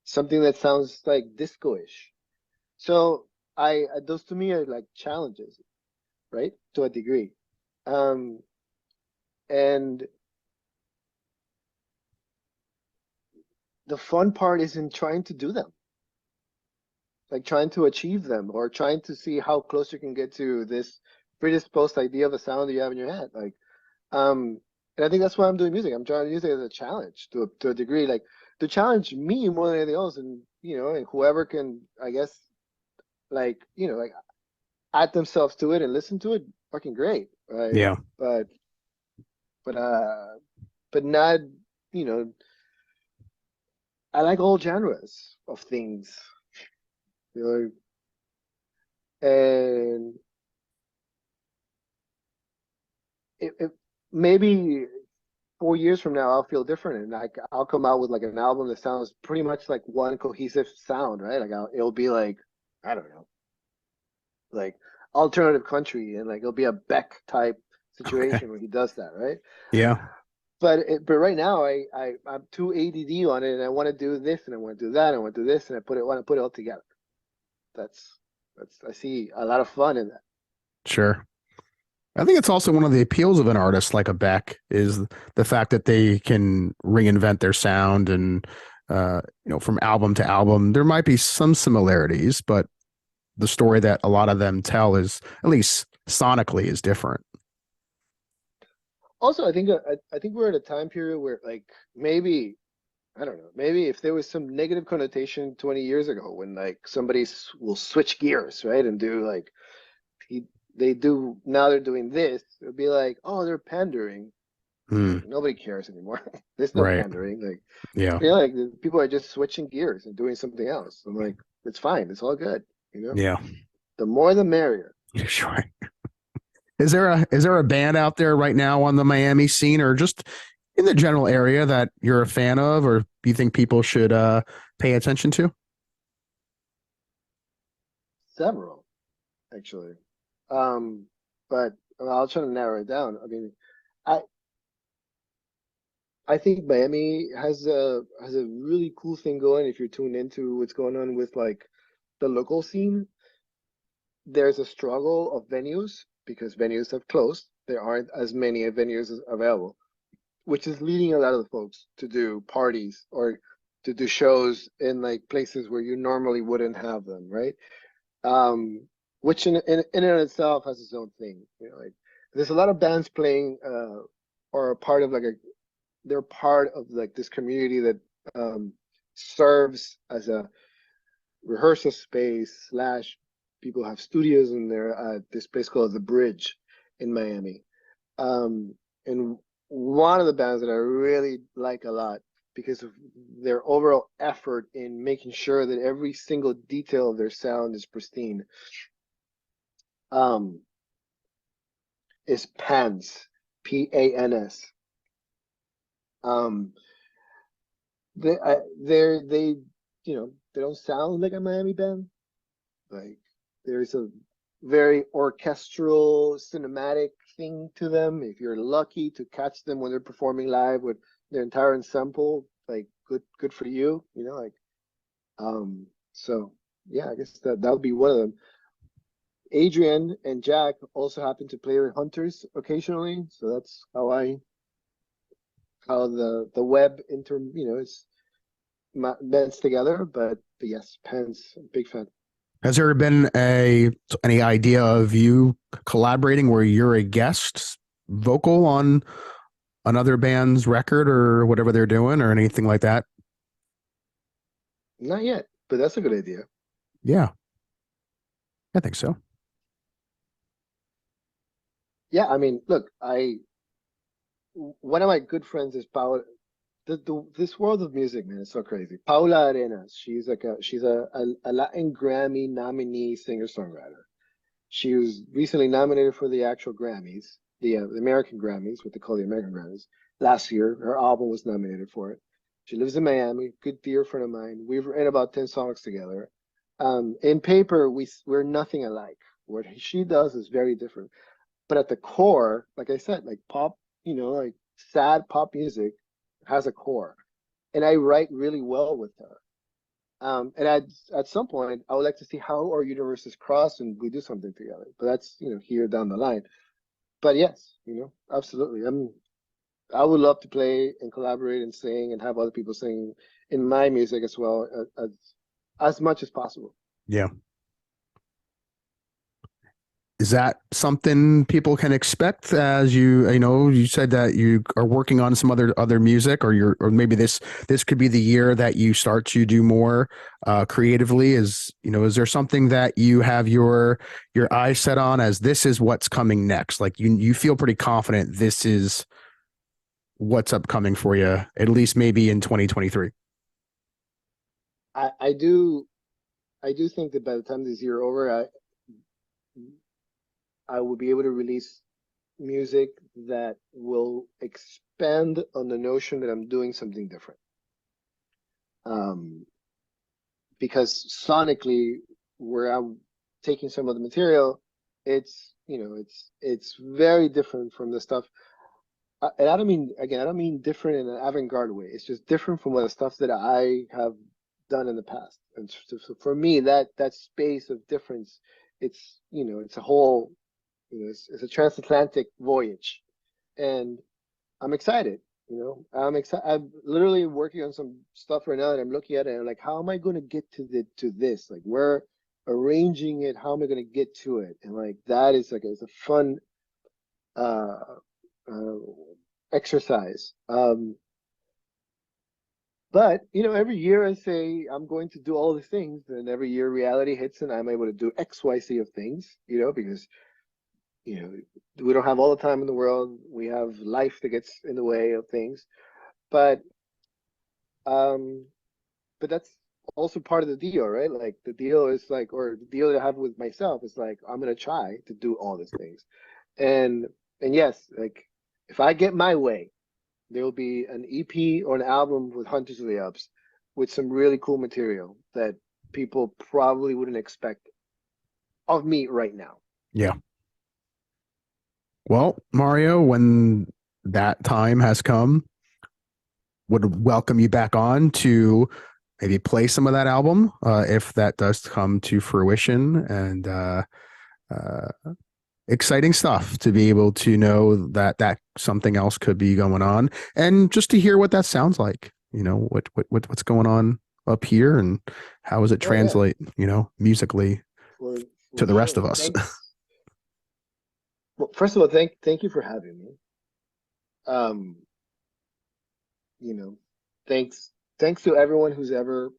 something that sounds like disco-ish. So those to me are like challenges, right? To a degree. Um, and the fun part is in trying to do them, like trying to achieve them or trying to see how close you can get to this predisposed idea of a sound that you have in your head. Like, and I think that's why I'm doing music. I'm trying to use it as a challenge to a degree, like to challenge me more than anything else. And, and whoever can, I guess, like, like add themselves to it and listen to it, fucking great. Right. Yeah. But, but not, you know, I like all genres of things, you and it maybe 4 years from now I'll feel different, and like I'll come out with like an album that sounds pretty much like one cohesive sound, right? Like it'll be like, I don't know, like alternative country, and like it'll be a Beck type Okay. situation where he does that, right? Yeah. But right now I'm too ADD on it, and I want to do this and I want to do that and I want to do this, and want to put it all together. That's I see a lot of fun in that. Sure. I think it's also one of the appeals of an artist like a Beck is the fact that they can reinvent their sound and from album to album. There might be some similarities, but the story that a lot of them tell is at least sonically is different. Also, I think we're at a time period where like maybe I don't know, maybe if there was some negative connotation 20 years ago when like somebody will switch gears, right, and do like he they do now they're doing this, it would be like, oh, they're pandering. Hmm. Like nobody cares anymore. There's no Right. pandering. Like Yeah. like people are just switching gears and doing something else. I'm like, it's fine, it's all good, Yeah. The more the merrier. Sure. Is there a band out there right now on the Miami scene or just in the general area that you're a fan of or you think people should pay attention to? Several, actually. But I'll try to narrow it down. I mean, I I think Miami has a really cool thing going if you're tuned into what's going on with like the local scene. There's a struggle of venues because venues have closed. There aren't as many venues available, which is leading a lot of the folks to do parties or to do shows in like places where you normally wouldn't have them, right? Which in and of itself has its own thing. Like there's a lot of bands playing or a part of like a they're part of like this community that serves as a rehearsal space slash people have studios in there at this place called the Bridge in Miami. And one of the bands that I really like a lot because of their overall effort in making sure that every single detail of their sound is pristine, um, is Pans, Pans. Um, they they don't sound like a Miami band. Like there's a very orchestral, cinematic thing to them. If you're lucky to catch them when they're performing live with their entire ensemble, like good for you. So yeah, I guess that would be one of them. Adrian and Jack also happen to play with Hunters occasionally, so that's how the web is bands together. But yes, Pens, big fan. Has there been any idea of you collaborating where you're a guest vocal on another band's record or whatever they're doing or anything like that? Not yet, but that's a good idea. Yeah, I think so. Yeah, I mean, look, one of my good friends is Paula. This world of music, man, is so crazy. Paula Arenas, she's a Latin Grammy nominee singer songwriter. She was recently nominated for the actual Grammys, the American Grammys, what they call the American Grammys. Last year, her album was nominated for it. She lives in Miami, good dear friend of mine. We've written about 10 songs together. In paper, we're nothing alike. What she does is very different. But at the core, like I said, like pop, like sad pop music has a core. And I write really well with her. And at some point, I would like to see how our universes cross and we do something together. But that's, here down the line. But yes, absolutely. I would love to play and collaborate and sing and have other people sing in my music as well as much as possible. Yeah. Is that something people can expect as you said that you are working on some other music, or maybe this could be the year that you start to do more creatively? Is there something that you have your eyes set on as this is what's coming next? Like you feel pretty confident this is what's upcoming for you, at least maybe in 2023. I do think that by the time this year over, I will be able to release music that will expand on the notion that I'm doing something different. Because sonically, where I'm taking some of the material, it's very different from the stuff. And I don't mean different in an avant-garde way. It's just different from the stuff that I have done in the past. And so for me, that space of difference, it's a whole. It's a transatlantic voyage, and I'm excited. I'm excited. I'm literally working on some stuff right now, and I'm looking at it, and I'm like, how am I going to get to this? Like, we're arranging it. How am I going to get to it? And like that is it's a fun uh, uh, exercise. But every year I say I'm going to do all the things, and every year reality hits, and I'm able to do X, Y, Z of things. Because we don't have all the time in the world. We have life that gets in the way of things, but that's also part of the deal, right? Like the deal is or the deal that I have with myself is I'm gonna try to do all these things, and yes, if I get my way, there will be an EP or an album with Hunters of the Alps with some really cool material that people probably wouldn't expect of me right now. Yeah. Well, Mario, when that time has come, would welcome you back on to maybe play some of that album if that does come to fruition. And exciting stuff to be able to know that something else could be going on, and just to hear what that sounds like. What's going on up here, and how does it translate, musically to the rest of us. Well, first of all, thank you for having me. Thanks to everyone who's ever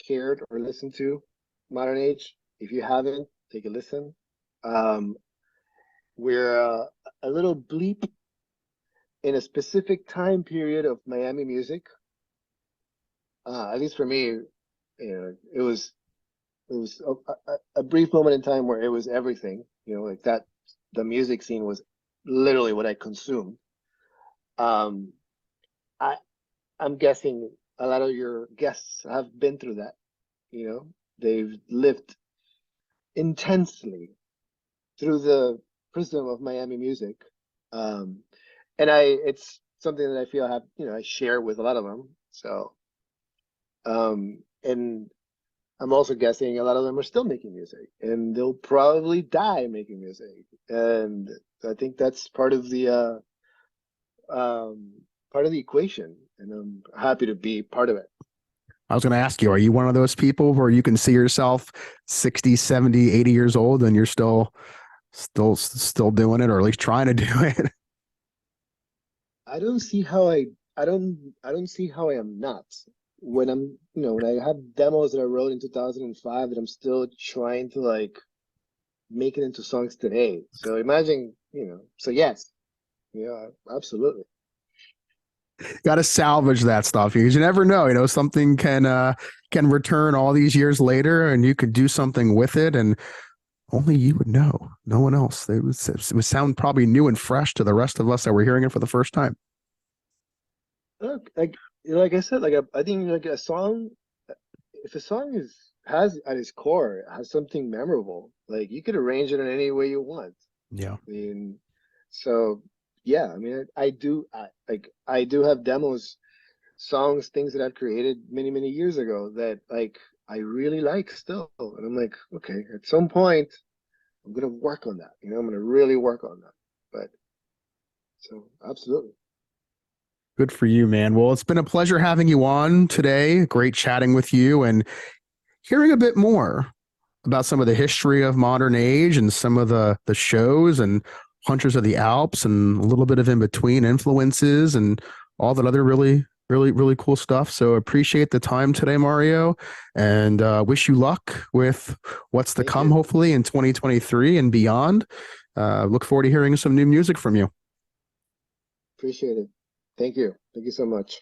cared or listened to Modernage. If you haven't, take a listen. We're a little bleep in a specific time period of Miami music. At least for me, it was a brief moment in time where it was everything. Like that. The music scene was literally what I consumed. I'm guessing a lot of your guests have been through that. They've lived intensely through the prism of Miami music, and it's something that I feel I share with a lot of them. So, and I'm also guessing a lot of them are still making music, and they'll probably die making music. And I think that's part of the equation, and I'm happy to be part of it. I was going to ask you, are you one of those people where you can see yourself 60, 70, 80 years old and you're still doing it, or at least trying to do it? I don't see how I don't see how I am not. When when I have demos that I wrote in 2005 that I'm still trying to make it into songs today. So imagine, so yes, yeah, absolutely. Got to salvage that stuff, because you never know, something can return all these years later, and you could do something with it, and only you would know. No one else. It would sound probably new and fresh to the rest of us that were hearing it for the first time. Look, like I said, I think a song, if a song has at its core has something memorable, Like you could arrange it in any way you want. Yeah. I mean, so yeah, I mean, I do have demos, songs, things that I've created many, many years ago that like I really like still. And I'm like, okay, at some point I'm gonna work on that. I'm gonna really work on that. But so absolutely. Good for you, man. Well, it's been a pleasure having you on today. Great chatting with you and hearing a bit more about some of the history of Modernage and some of the shows and Hunters of the Alps and a little bit of in between influences and all that other really cool stuff. So appreciate the time today, Mario, and wish you luck with what's to Thank come, you. hopefully in 2023 and beyond. Look forward to hearing some new music from you. Appreciate it. Thank you. Thank you so much.